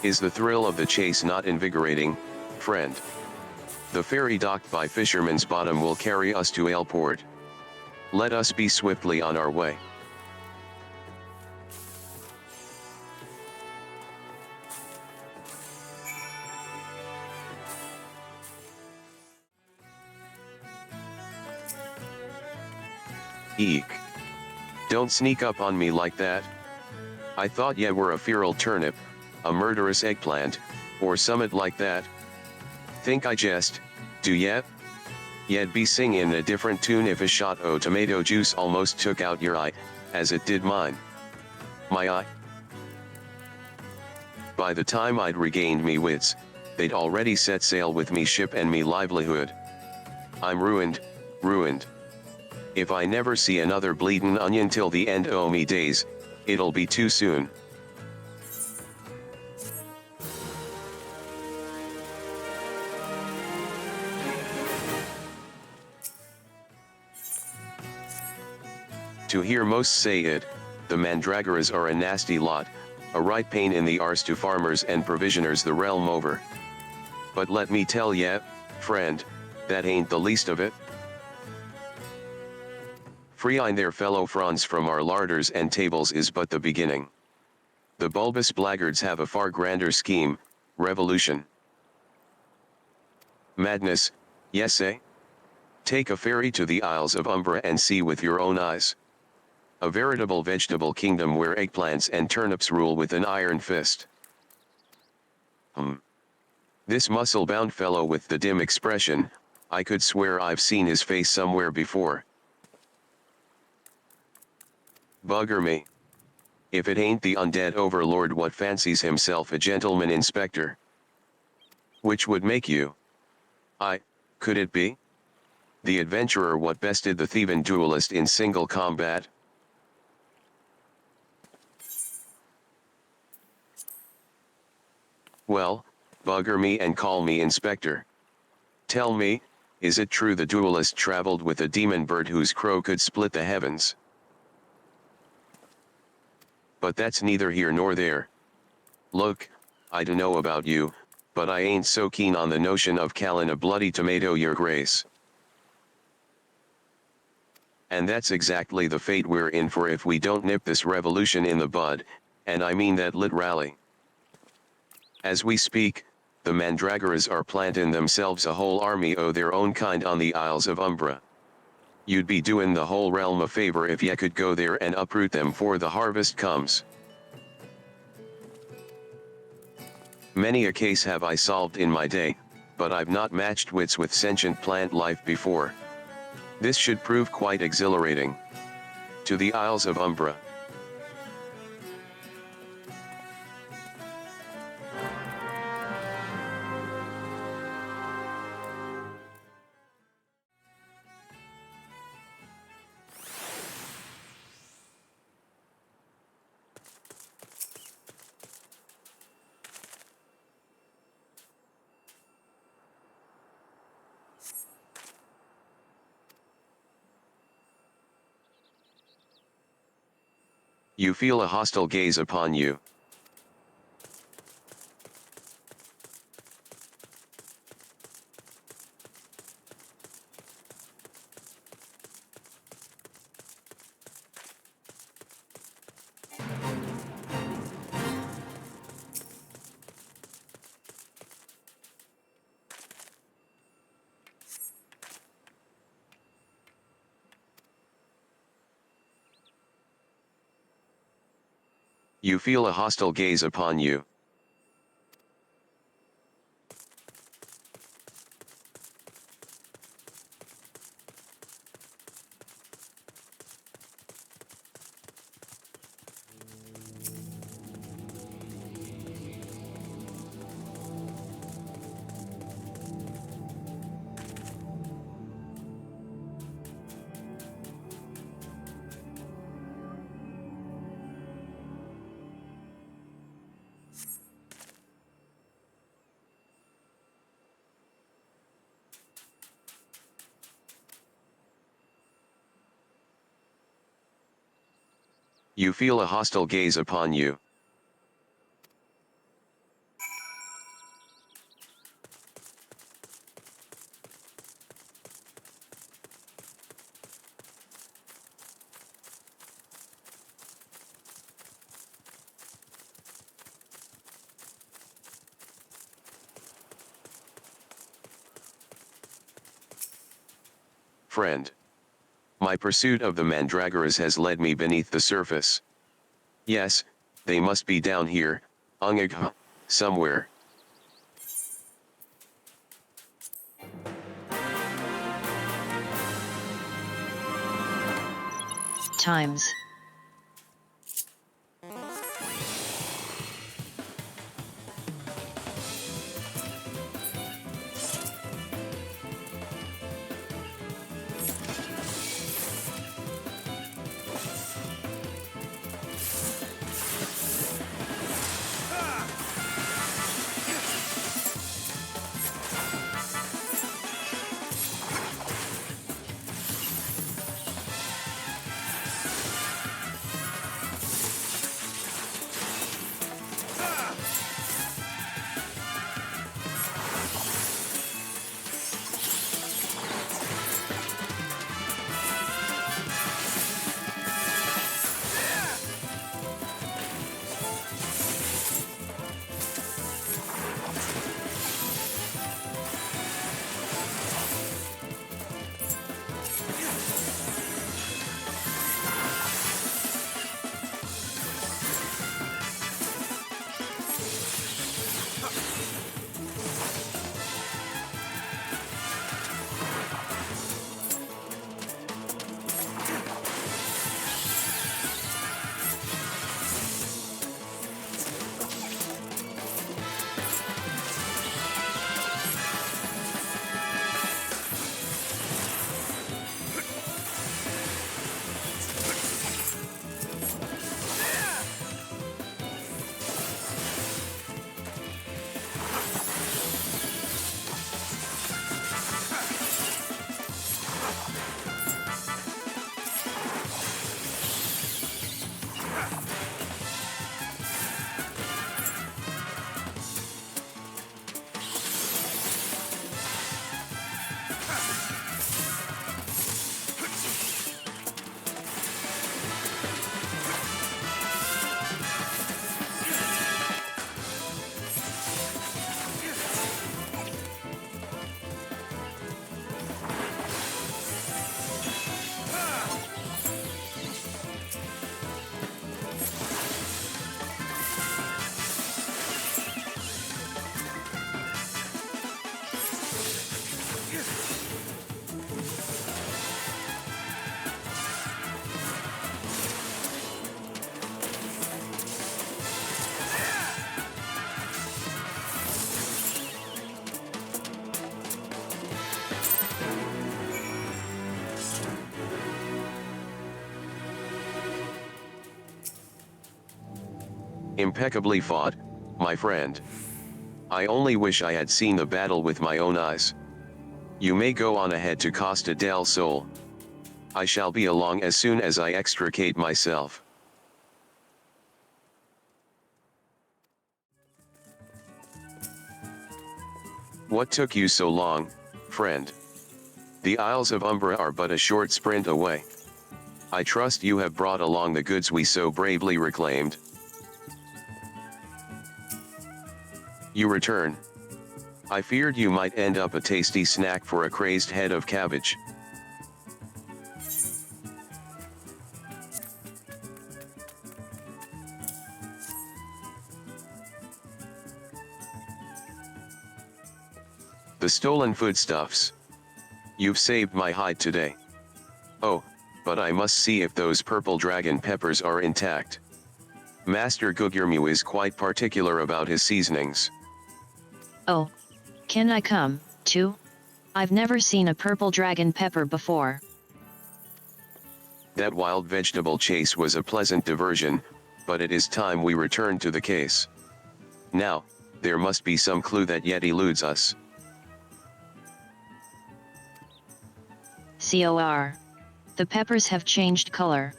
Is the thrill of the chase not invigorating, friend? The ferry docked by Fisherman's Bottom will carry us to Aleport. Let us be swiftly on our way. Eek! Don't sneak up on me like that. I thought ye were a feral turnip, a murderous eggplant, or summit like that. Think I jest, do ye? Ye'd be singin' a different tune if a shot o' tomato juice almost took out your eye, as it did mine. My eye? By the time I'd regained me wits, they'd already set sail with me ship and me livelihood. I'm ruined, ruined. If I never see another bleedin' onion till the end o' me days, it'll be too soon. To hear most say it, the mandragoras are a nasty lot, a right pain in the arse to farmers and provisioners the realm over. But let me tell ye, friend, that ain't the least of it. Freeing their fellow fronds from our larders and tables is but the beginning. The bulbous blackguards have a far grander scheme, revolution. Madness, yes eh? Take a ferry to the Isles of Umbra and see with your own eyes. A veritable vegetable kingdom where eggplants and turnips rule with an iron fist. This muscle-bound fellow with the dim expression, I could swear I've seen his face somewhere before. Bugger me. If it ain't the undead overlord what fancies himself a gentleman inspector. Which would make you? Could it be? The adventurer what bested the thievin' duelist in single combat? Well, bugger me and call me inspector. Tell me, is it true the duelist traveled with a demon bird whose crow could split the heavens? But that's neither here nor there. Look, I dunno about you, but I ain't so keen on the notion of callin' a bloody tomato your grace. And that's exactly the fate we're in for if we don't nip this revolution in the bud, and I mean that literally. As we speak, the mandragoras are plantin' themselves a whole army o' their own kind on the Isles of Umbra. You'd be doin' the whole realm a favor if ye could go there and uproot them 'fore the harvest comes. Many a case have I solved in my day, but I've not matched wits with sentient plant life before. This should prove quite exhilarating. To the Isles of Umbra. You feel a hostile gaze upon you. You feel a hostile gaze upon you. You feel a hostile gaze upon you. Friend. My pursuit of the mandragoras has led me beneath the surface. Yes, they must be down here, somewhere. Times. Impeccably fought, my friend. I only wish I had seen the battle with my own eyes. You may go on ahead to Costa del Sol. I shall be along as soon as I extricate myself. What took you so long, friend? The Isles of Umbra are but a short sprint away. I trust you have brought along the goods we so bravely reclaimed. You return. I feared you might end up a tasty snack for a crazed head of cabbage. The stolen foodstuffs. You've saved my hide today. Oh, but I must see if those purple dragon peppers are intact. Master Gugurmu is quite particular about his seasonings. Oh. Can I come, too? I've never seen a purple dragon pepper before. That wild vegetable chase was a pleasant diversion, but it is time we return to the case. Now, there must be some clue that yet eludes us. Cor. The peppers have changed color.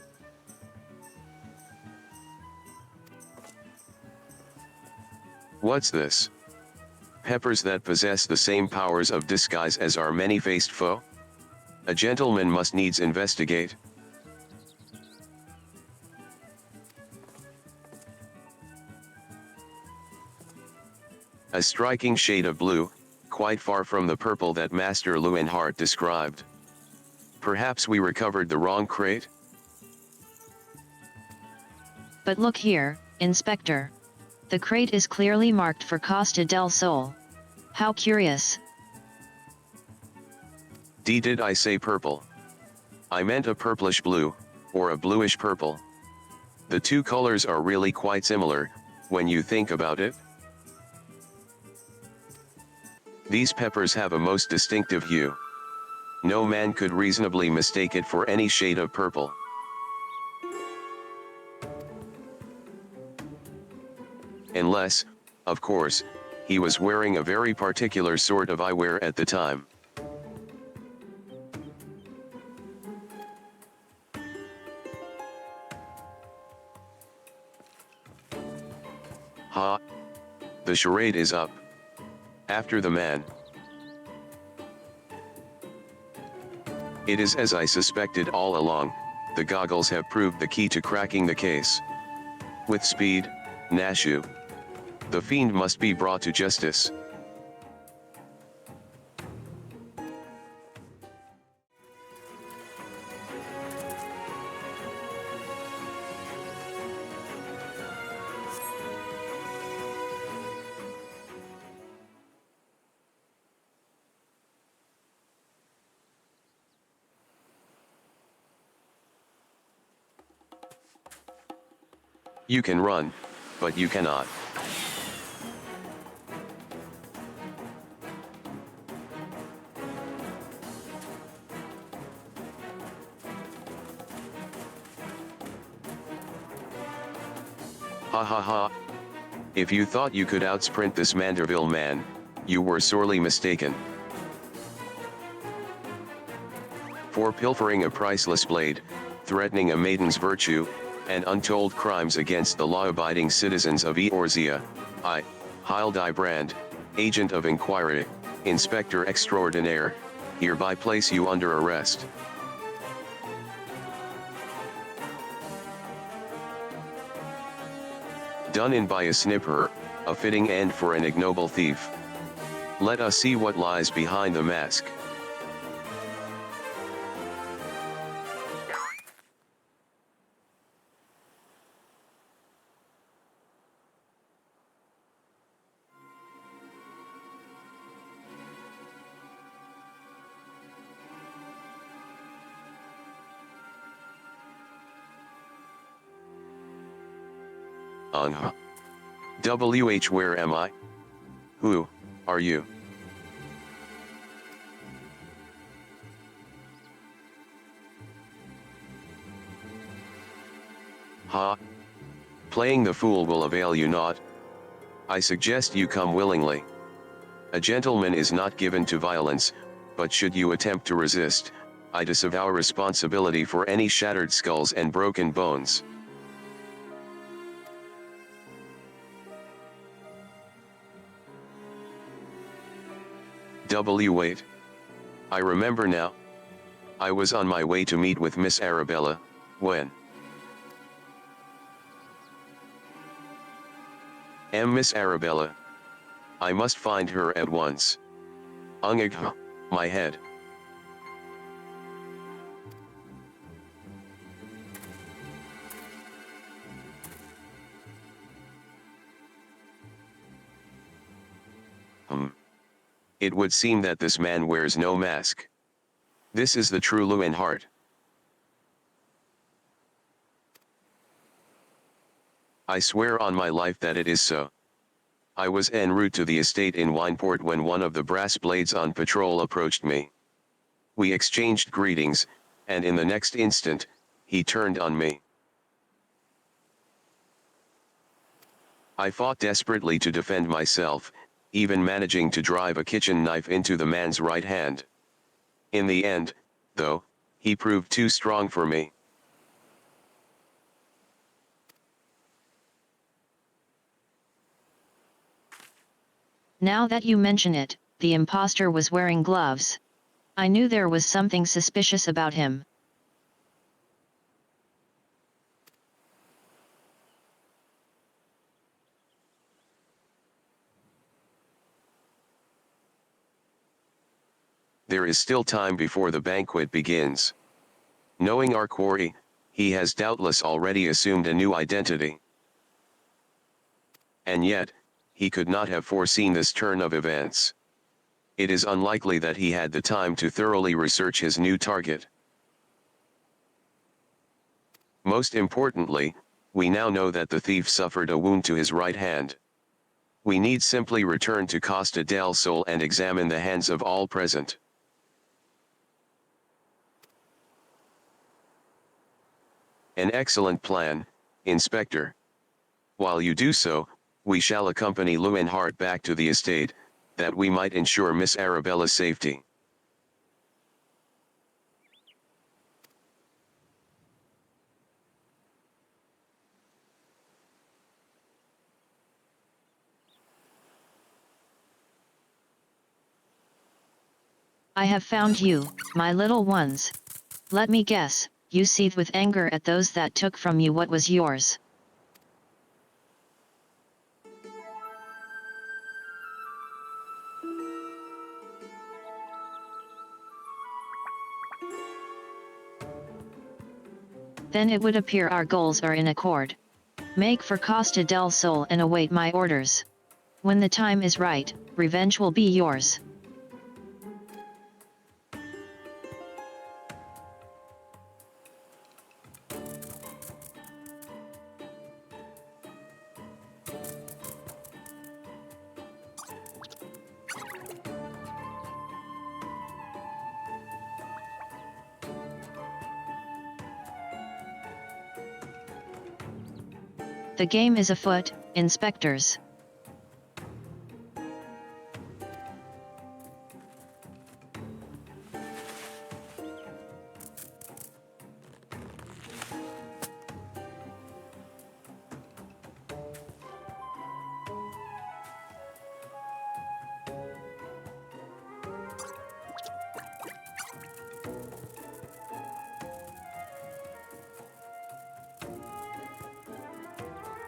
What's this? Peppers that possess the same powers of disguise as our many-faced foe? A gentleman must needs investigate. A striking shade of blue, quite far from the purple that Master Leuenhardt described. Perhaps we recovered the wrong crate? But look here, Inspector. The crate is clearly marked for Costa del Sol. How curious. Did I say purple? I meant a purplish blue, or a bluish purple. The two colors are really quite similar, when you think about it. These peppers have a most distinctive hue. No man could reasonably mistake it for any shade of purple. Unless, of course, he was wearing a very particular sort of eyewear at the time. Ha! The charade is up. After the man. It is as I suspected all along, the goggles have proved the key to cracking the case. With speed, Nashu. The fiend must be brought to justice. You can run, but you cannot. Ha ha ha. If you thought you could outsprint this Manderville man, you were sorely mistaken. For pilfering a priceless blade, threatening a maiden's virtue, and untold crimes against the law-abiding citizens of Eorzea, I, Hildibrand, agent of Enquiry, Inspector Extraordinaire, hereby place you under arrest. Done in by a snipper, a fitting end for an ignoble thief. Let us see what lies behind the mask. Where am I? Who are you? Ha! Playing the fool will avail you not. I suggest you come willingly. A gentleman is not given to violence, but should you attempt to resist, I disavow responsibility for any shattered skulls and broken bones. Wait. I remember now. I was on my way to meet with Miss Arabella, when Miss Arabella. I must find her at once. My head. It would seem that this man wears no mask. This is the true Leuenhardt. I swear on my life that it is so. I was en route to the estate in Wineport when one of the brass blades on patrol approached me. We exchanged greetings, and in the next instant, he turned on me. I fought desperately to defend myself, even managing to drive a kitchen knife into the man's right hand. In the end, though, he proved too strong for me. Now that you mention it, the impostor was wearing gloves. I knew there was something suspicious about him. There is still time before the banquet begins. Knowing our quarry, he has doubtless already assumed a new identity. And yet, he could not have foreseen this turn of events. It is unlikely that he had the time to thoroughly research his new target. Most importantly, we now know that the thief suffered a wound to his right hand. We need simply return to Costa del Sol and examine the hands of all present. An excellent plan, Inspector. While you do so, we shall accompany Lewinhart back to the estate, that we might ensure Miss Arabella's safety. I have found you, my little ones. Let me guess, you seethe with anger at those that took from you what was yours. Then it would appear our goals are in accord. Make for Costa del Sol and await my orders. When the time is right, revenge will be yours. The game is afoot, inspectors.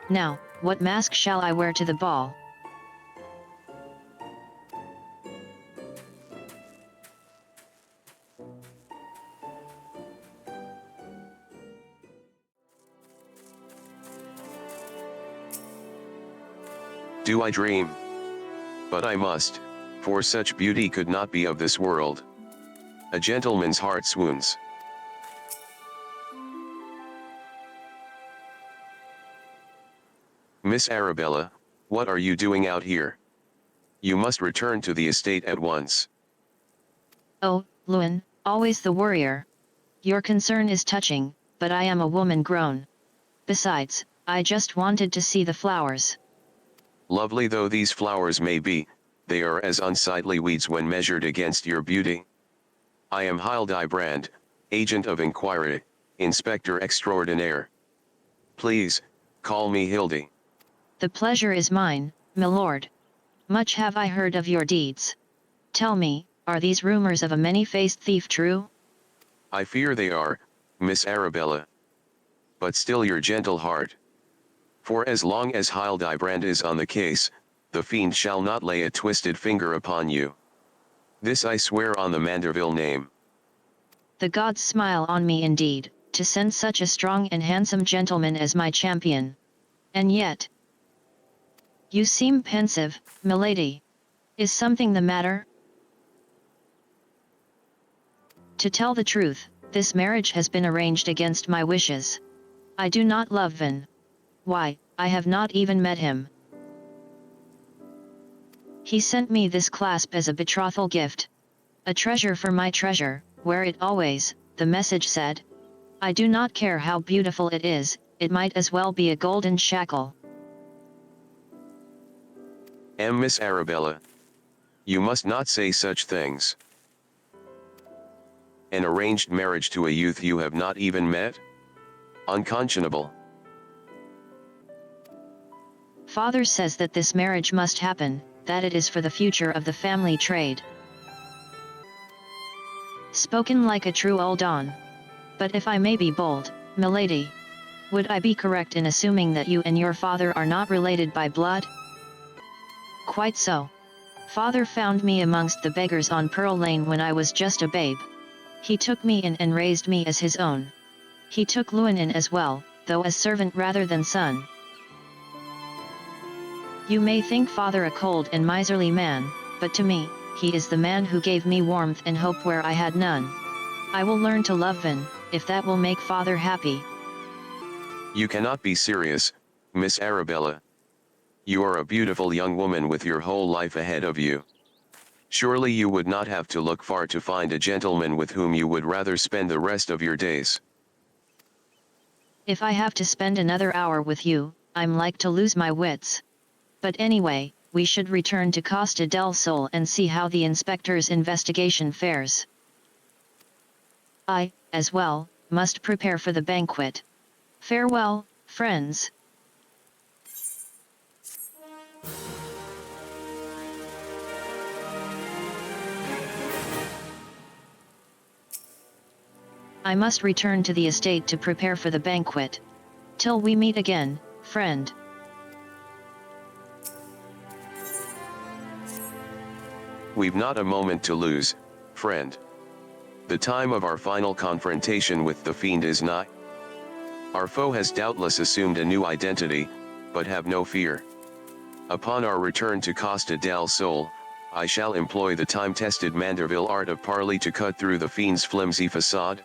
Now, what mask shall I wear to the ball? Do I dream? But I must, for such beauty could not be of this world. A gentleman's heart swoons. Miss Arabella, what are you doing out here? You must return to the estate at once. Oh, Lewin, always the worrier. Your concern is touching, but I am a woman grown. Besides, I just wanted to see the flowers. Lovely though these flowers may be, they are as unsightly weeds when measured against your beauty. I am Hildibrand, agent of Enquiry, Inspector Extraordinaire. Please, call me Hildy. The pleasure is mine, my lord. Much have I heard of your deeds. Tell me, are these rumors of a many-faced thief true? I fear they are, Miss Arabella. But still your gentle heart. For as long as Hildibrand is on the case, the fiend shall not lay a twisted finger upon you. This I swear on the Manderville name. The gods smile on me indeed, to send such a strong and handsome gentleman as my champion. And yet... You seem pensive, milady. Is something the matter? To tell the truth, this marriage has been arranged against my wishes. I do not love Vin. Why, I have not even met him. He sent me this clasp as a betrothal gift. A treasure for my treasure, wear it always, the message said. I do not care how beautiful it is, it might as well be a golden shackle. Miss Arabella. You must not say such things. An arranged marriage to a youth you have not even met? Unconscionable. Father says that this marriage must happen, that it is for the future of the family trade. Spoken like a true old Don. But if I may be bold, milady, would I be correct in assuming that you and your father are not related by blood? Quite so. Father found me amongst the beggars on Pearl Lane when I was just a babe. He took me in and raised me as his own. He took Lewin in as well, though as servant rather than son. You may think father a cold and miserly man, but to me, he is the man who gave me warmth and hope where I had none. I will learn to love Vin, if that will make father happy. You cannot be serious, Miss Arabella. You are a beautiful young woman with your whole life ahead of you. Surely you would not have to look far to find a gentleman with whom you would rather spend the rest of your days. If I have to spend another hour with you, I'm like to lose my wits. But anyway, we should return to Costa del Sol and see how the inspector's investigation fares. I, as well, must prepare for the banquet. Farewell, friends. I must return to the estate to prepare for the banquet. Till we meet again, friend. We've not a moment to lose, friend. The time of our final confrontation with the fiend is nigh. Our foe has doubtless assumed a new identity, but have no fear. Upon our return to Costa del Sol, I shall employ the time-tested Manderville art of parley to cut through the fiend's flimsy facade.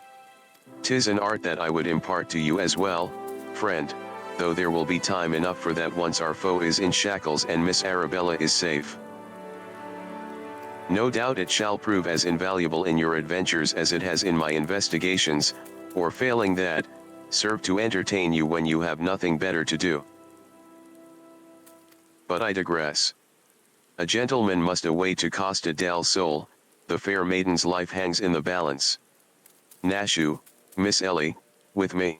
'Tis an art that I would impart to you as well, friend, though there will be time enough for that once our foe is in shackles and Miss Arabella is safe. No doubt it shall prove as invaluable in your adventures as it has in my investigations, or failing that, serve to entertain you when you have nothing better to do. But I digress. A gentleman must away to Costa del Sol, the fair maiden's life hangs in the balance. Nashu, Miss Ellie, with me.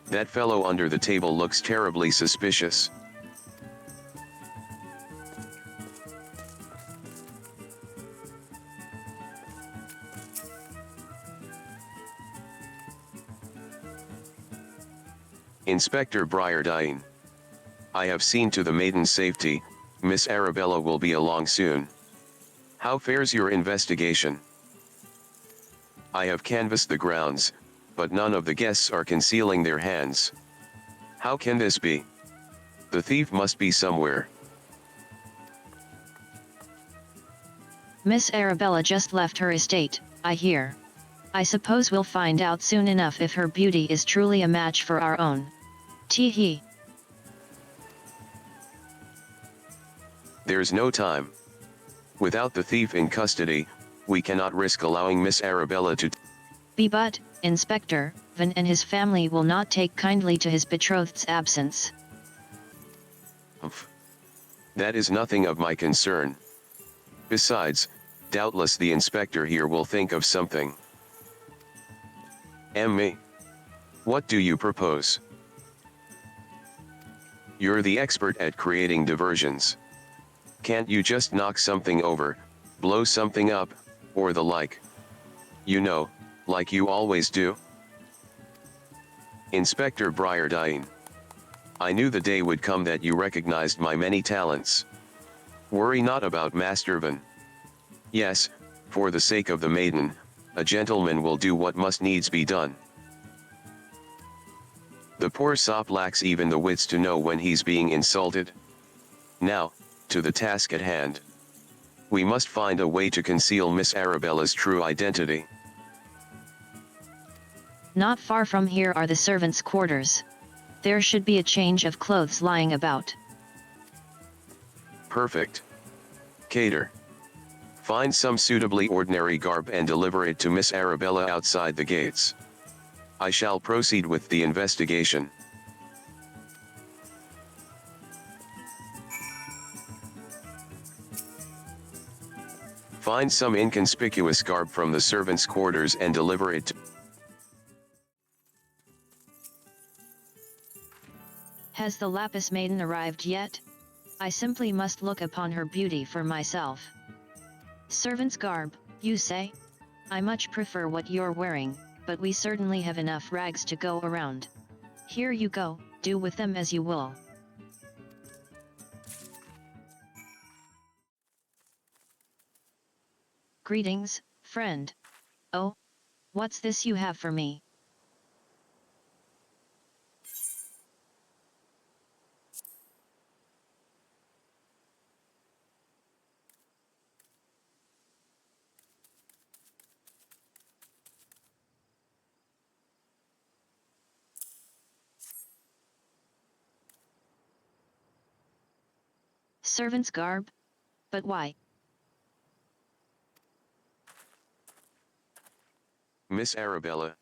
That fellow under the table looks terribly suspicious. Inspector Briardine. I have seen to the maiden's safety, Miss Arabella will be along soon. How fares your investigation? I have canvassed the grounds, but none of the guests are concealing their hands. How can this be? The thief must be somewhere. Miss Arabella just left her estate, I hear. I suppose we'll find out soon enough if her beauty is truly a match for our own. Tee-hee. There's no time. Without the thief in custody, we cannot risk allowing Miss Arabella to... But, Inspector, Van and his family will not take kindly to his betrothed's absence. Humph. That is nothing of my concern. Besides, doubtless the inspector here will think of something. Me. What do you propose? You're the expert at creating diversions. Can't you just knock something over, blow something up, or the like? You know, like you always do? Inspector Briardine. I knew the day would come that you recognized my many talents. Worry not about Master Van. Yes, for the sake of the maiden, a gentleman will do what must needs be done. The poor sop lacks even the wits to know when he's being insulted. Now, to the task at hand. We must find a way to conceal Miss Arabella's true identity. Not far from here are the servants' quarters. There should be a change of clothes lying about. Perfect. Cater. Find some suitably ordinary garb and deliver it to Miss Arabella outside the gates. I shall proceed with the investigation. Find some inconspicuous garb from the servants' quarters and deliver it to... Has the Lapis Maiden arrived yet? I simply must look upon her beauty for myself. Servant's garb, you say? I much prefer what you're wearing, but we certainly have enough rags to go around. Here you go, do with them as you will. Greetings, friend. Oh, what's this you have for me? Servant's garb? But why? Miss Arabella.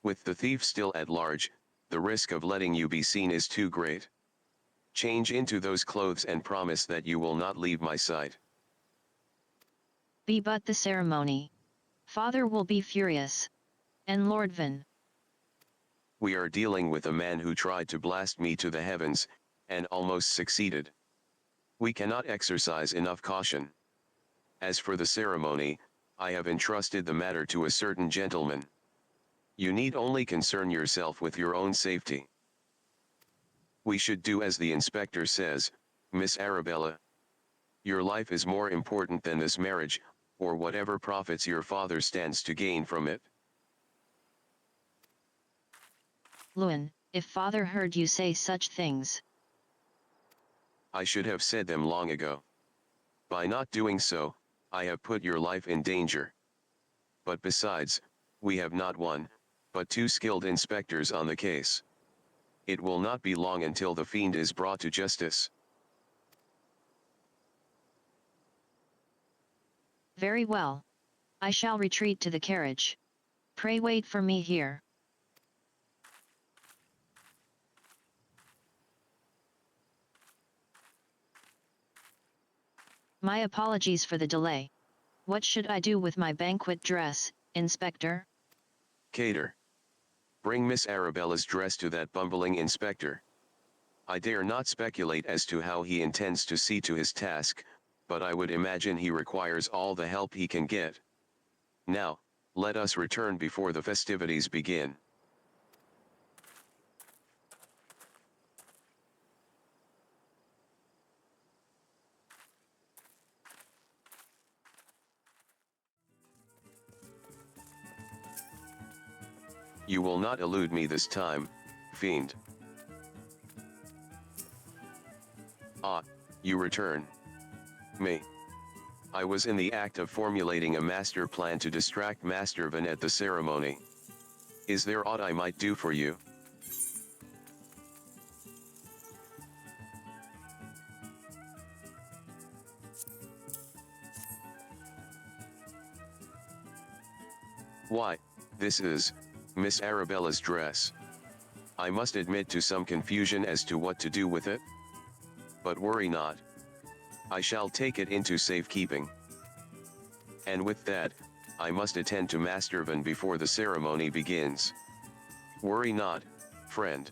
With the thief still at large, the risk of letting you be seen is too great. Change into those clothes and promise that you will not leave my sight. Be but the ceremony. Father will be furious. And Lord Van. We are dealing with a man who tried to blast me to the heavens, and almost succeeded. We cannot exercise enough caution. As for the ceremony, I have entrusted the matter to a certain gentleman. You need only concern yourself with your own safety. We should do as the inspector says, Miss Arabella. Your life is more important than this marriage, or whatever profits your father stands to gain from it. Lewin, if father heard you say such things. I should have said them long ago. By not doing so, I have put your life in danger. But besides, we have not one, but two skilled inspectors on the case. It will not be long until the fiend is brought to justice. Very well. I shall retreat to the carriage. Pray wait for me here. My apologies for the delay. What should I do with my banquet dress, Inspector? Cater. Bring Miss Arabella's dress to that bumbling inspector. I dare not speculate as to how he intends to see to his task, but I would imagine he requires all the help he can get. Now, let us return before the festivities begin. You will not elude me this time, fiend. Ah, you return. Me. I was in the act of formulating a master plan to distract Master Van at the ceremony. Is there aught I might do for you? Why, this is Miss Arabella's dress. I must admit to some confusion as to what to do with it. But worry not. I shall take it into safekeeping. And with that, I must attend to Master Van before the ceremony begins. Worry not, friend.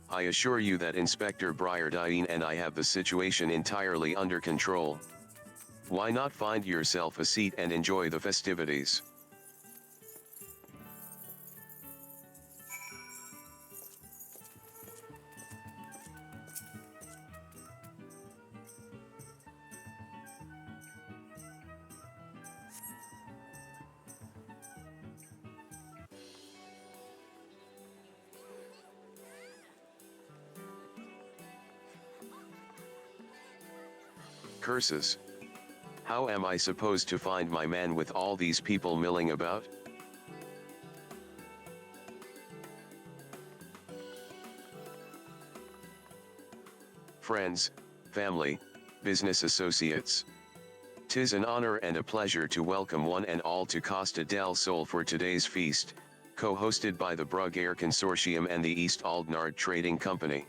I assure you that Inspector Briardine and I have the situation entirely under control. Why not find yourself a seat and enjoy the festivities? Curses. How am I supposed to find my man with all these people milling about? Friends, family, business associates. 'Tis an honor and a pleasure to welcome one and all to Costa del Sol for today's feast, co-hosted by the Brugg Air Consortium and the East Aldnard Trading Company.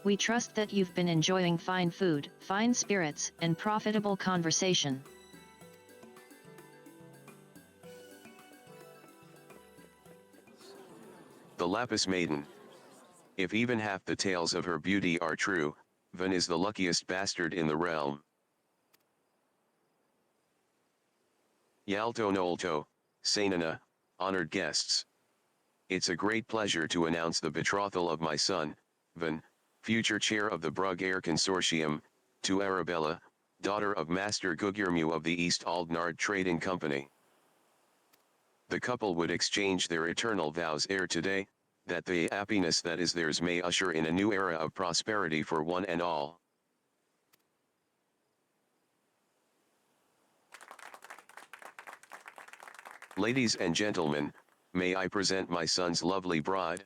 We trust that you've been enjoying fine food, fine spirits, and profitable conversation. The Lapis Maiden. If even half the tales of her beauty are true, Van is the luckiest bastard in the realm. Yalto Nolto, Sainana, honored guests. It's a great pleasure to announce the betrothal of my son, Van, future chair of the Brugg Air Consortium, to Arabella, daughter of Master Gugurmu of the East Aldnard Trading Company. The couple would exchange their eternal vows ere today, that the happiness that is theirs may usher in a new era of prosperity for one and all. Ladies and gentlemen, may I present my son's lovely bride?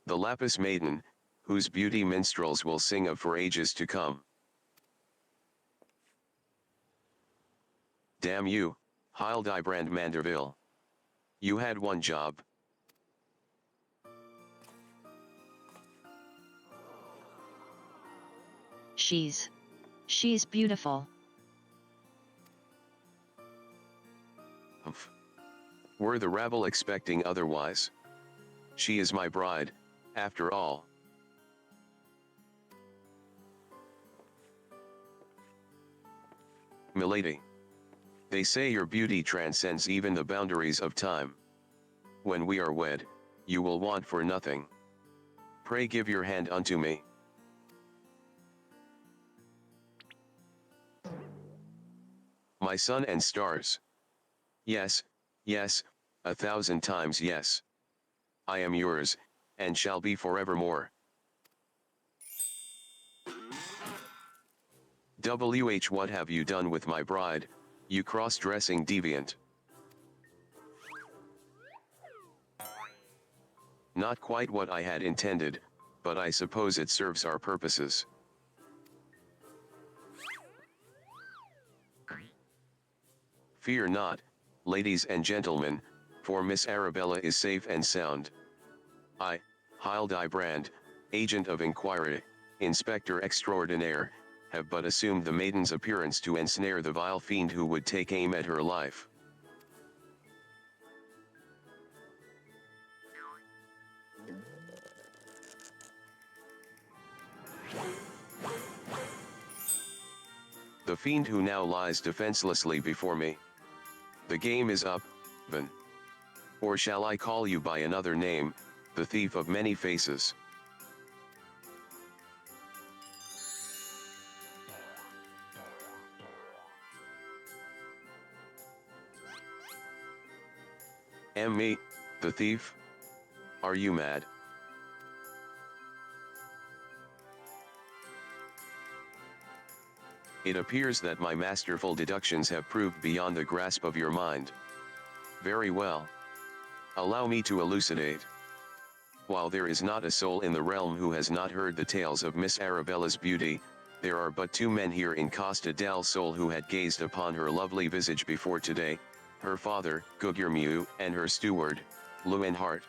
The Lapis Maiden, whose beauty minstrels will sing of for ages to come. Damn you, Hildibrand Manderville. You had one job. She's beautiful. Humph. Were the rabble expecting otherwise? She is my bride, after all. Milady. They say your beauty transcends even the boundaries of time. When we are wed, you will want for nothing. Pray give your hand unto me. My sun and stars. Yes, yes, 1,000 times yes. I am yours, and shall be forevermore. What have you done with my bride, you cross-dressing deviant? Not quite what I had intended, but I suppose it serves our purposes. Fear not, ladies and gentlemen, for Miss Arabella is safe and sound. I, Hildibrand, agent of Enquiry, Inspector Extraordinaire, have but assumed the maiden's appearance to ensnare the vile fiend who would take aim at her life. The fiend who now lies defenselessly before me. The game is up, Van. Or shall I call you by another name, the thief of many faces? Am me, the thief? Are you mad? It appears that my masterful deductions have proved beyond the grasp of your mind. Very well. Allow me to elucidate. While there is not a soul in the realm who has not heard the tales of Miss Arabella's beauty, there are but two men here in Costa del Sol who had gazed upon her lovely visage before today, her father, Gugurmu, and her steward, Lewenhart.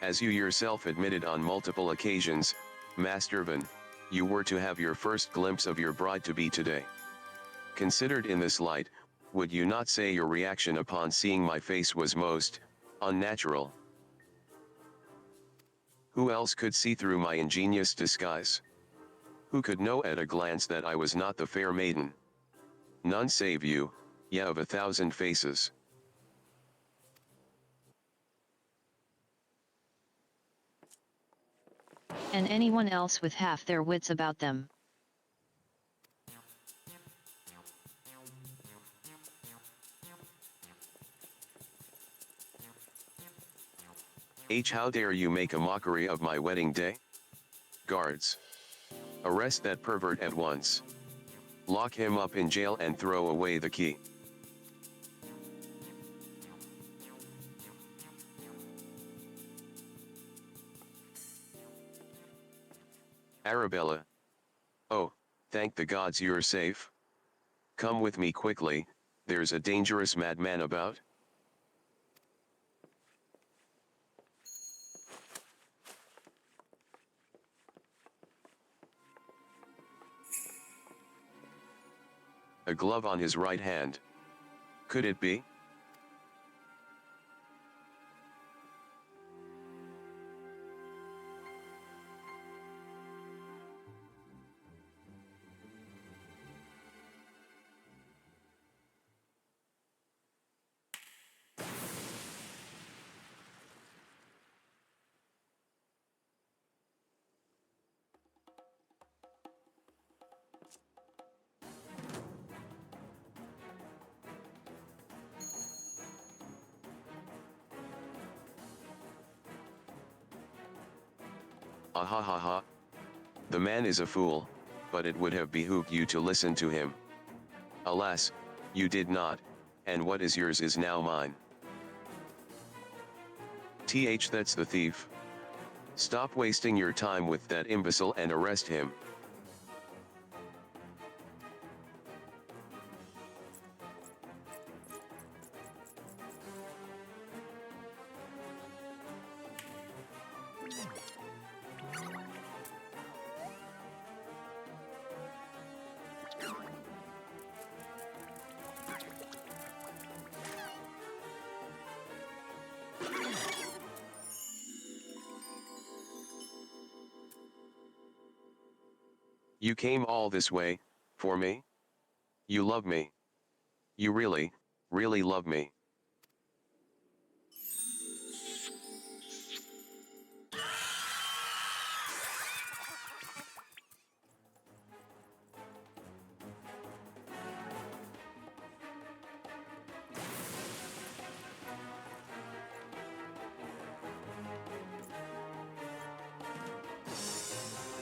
As you yourself admitted on multiple occasions, Master Van, you were to have your first glimpse of your bride-to-be today. Considered in this light, would you not say your reaction upon seeing my face was most unnatural? Who else could see through my ingenious disguise? Who could know at a glance that I was not the fair maiden? None save you, ye of 1,000 faces. And anyone else with half their wits about them. How dare you make a mockery of my wedding day? Guards! Arrest that pervert at once. Lock him up in jail and throw away the key. Arabella. Oh, thank the gods you're safe. Come with me quickly, there's a dangerous madman about. a glove on his right hand. Could it be? Ah ha ha ha. The man is a fool, but it would have behooved you to listen to him. Alas, you did not, and what is yours is now mine. That's the thief. Stop wasting your time with that imbecile and arrest him. You came all this way, for me? You love me. You really, really love me.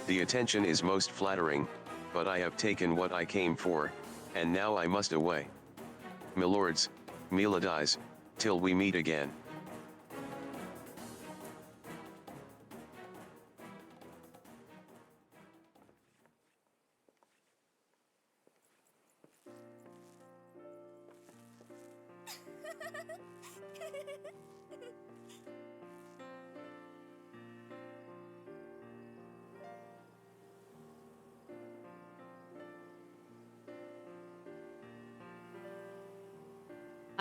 The attention is most flattering, but I have taken what I came for, and now I must away. Milords, miladies, till we meet again.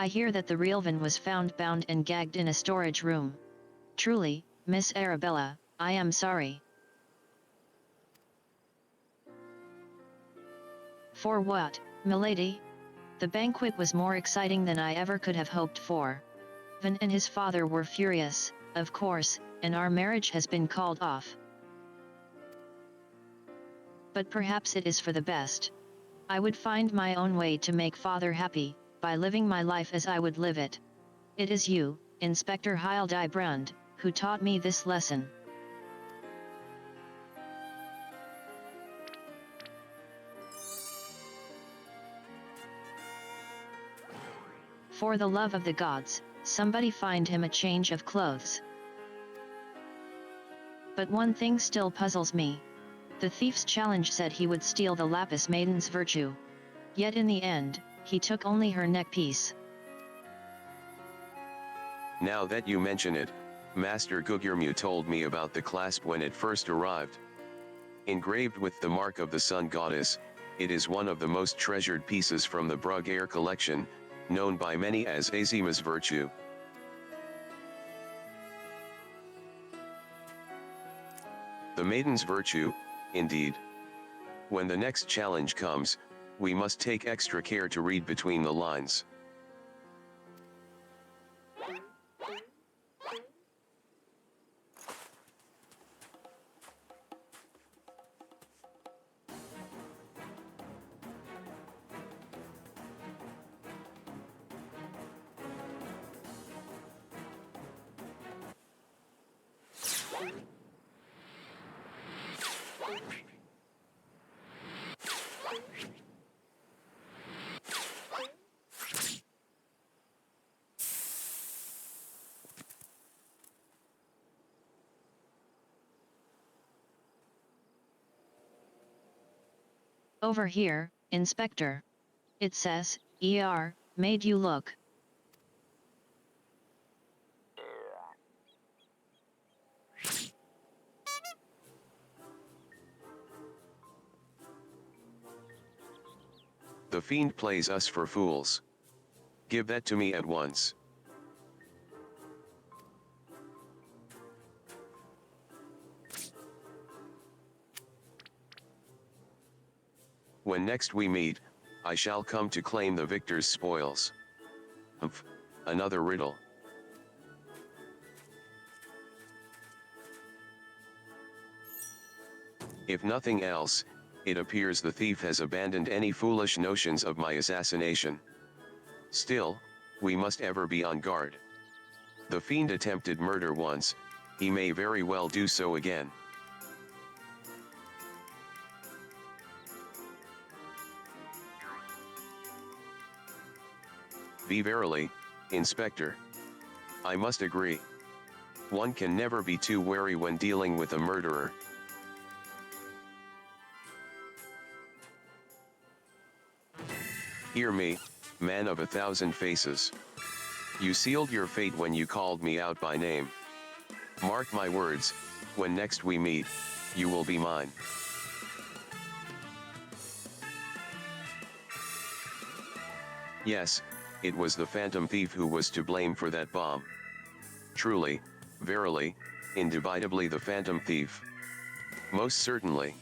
I hear that the Realvan was found bound and gagged in a storage room. Truly, Miss Arabella, I am sorry. For what, milady? The banquet was more exciting than I ever could have hoped for. Van and his father were furious, of course, and our marriage has been called off. But perhaps it is for the best. I would find my own way to make father happy, by living my life as I would live it. It is you, Inspector Hildibrand, who taught me this lesson. For the love of the gods, somebody find him a change of clothes. But one thing still puzzles me. The thief's challenge said he would steal the Lapis Maiden's virtue. Yet in the end, he took only her neck piece. Now that you mention it, Master Gugurmu told me about the clasp when it first arrived. Engraved with the mark of the sun goddess, it is one of the most treasured pieces from the Brugaire collection, known by many as Azima's virtue. The maiden's virtue, indeed. When the next challenge comes, we must take extra care to read between the lines. Over here, Inspector. It says, ER, made you look. The fiend plays us for fools. Give that to me at once. When next we meet, I shall come to claim the victor's spoils. Humph, another riddle. If nothing else, it appears the thief has abandoned any foolish notions of my assassination. Still, we must ever be on guard. The fiend attempted murder once, he may very well do so again. Verily, Inspector. I must agree. One can never be too wary when dealing with a murderer. Hear me, man of 1,000 faces. You sealed your fate when you called me out by name. Mark my words, when next we meet, you will be mine. Yes, it was the phantom thief who was to blame for that bomb. Truly, verily, indubitably the phantom thief. Most certainly.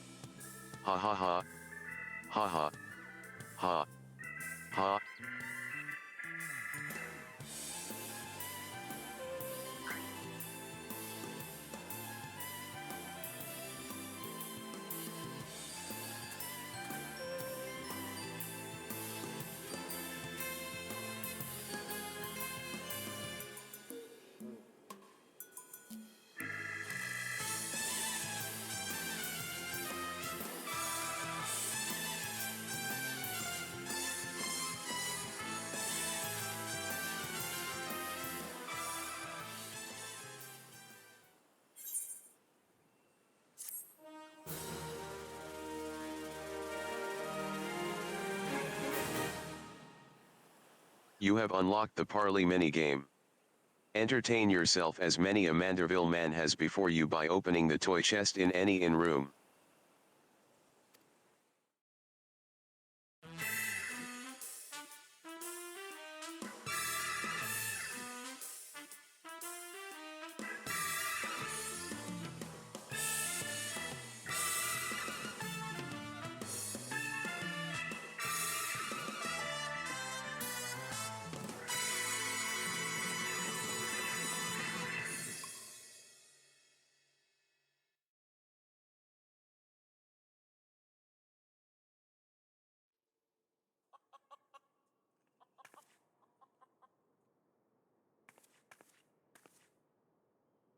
Ha ha ha. Ha ha. Ha. Ha. You have unlocked the parley minigame. Entertain yourself as many a Manderville man has before you by opening the toy chest in any inn room.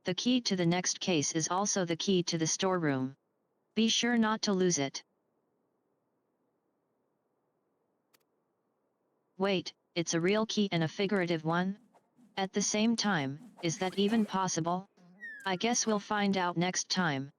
The key to the next case is also the key to the storeroom. Be sure not to lose it. Wait, it's a real key and a figurative one? At the same time, is that even possible? I guess we'll find out next time.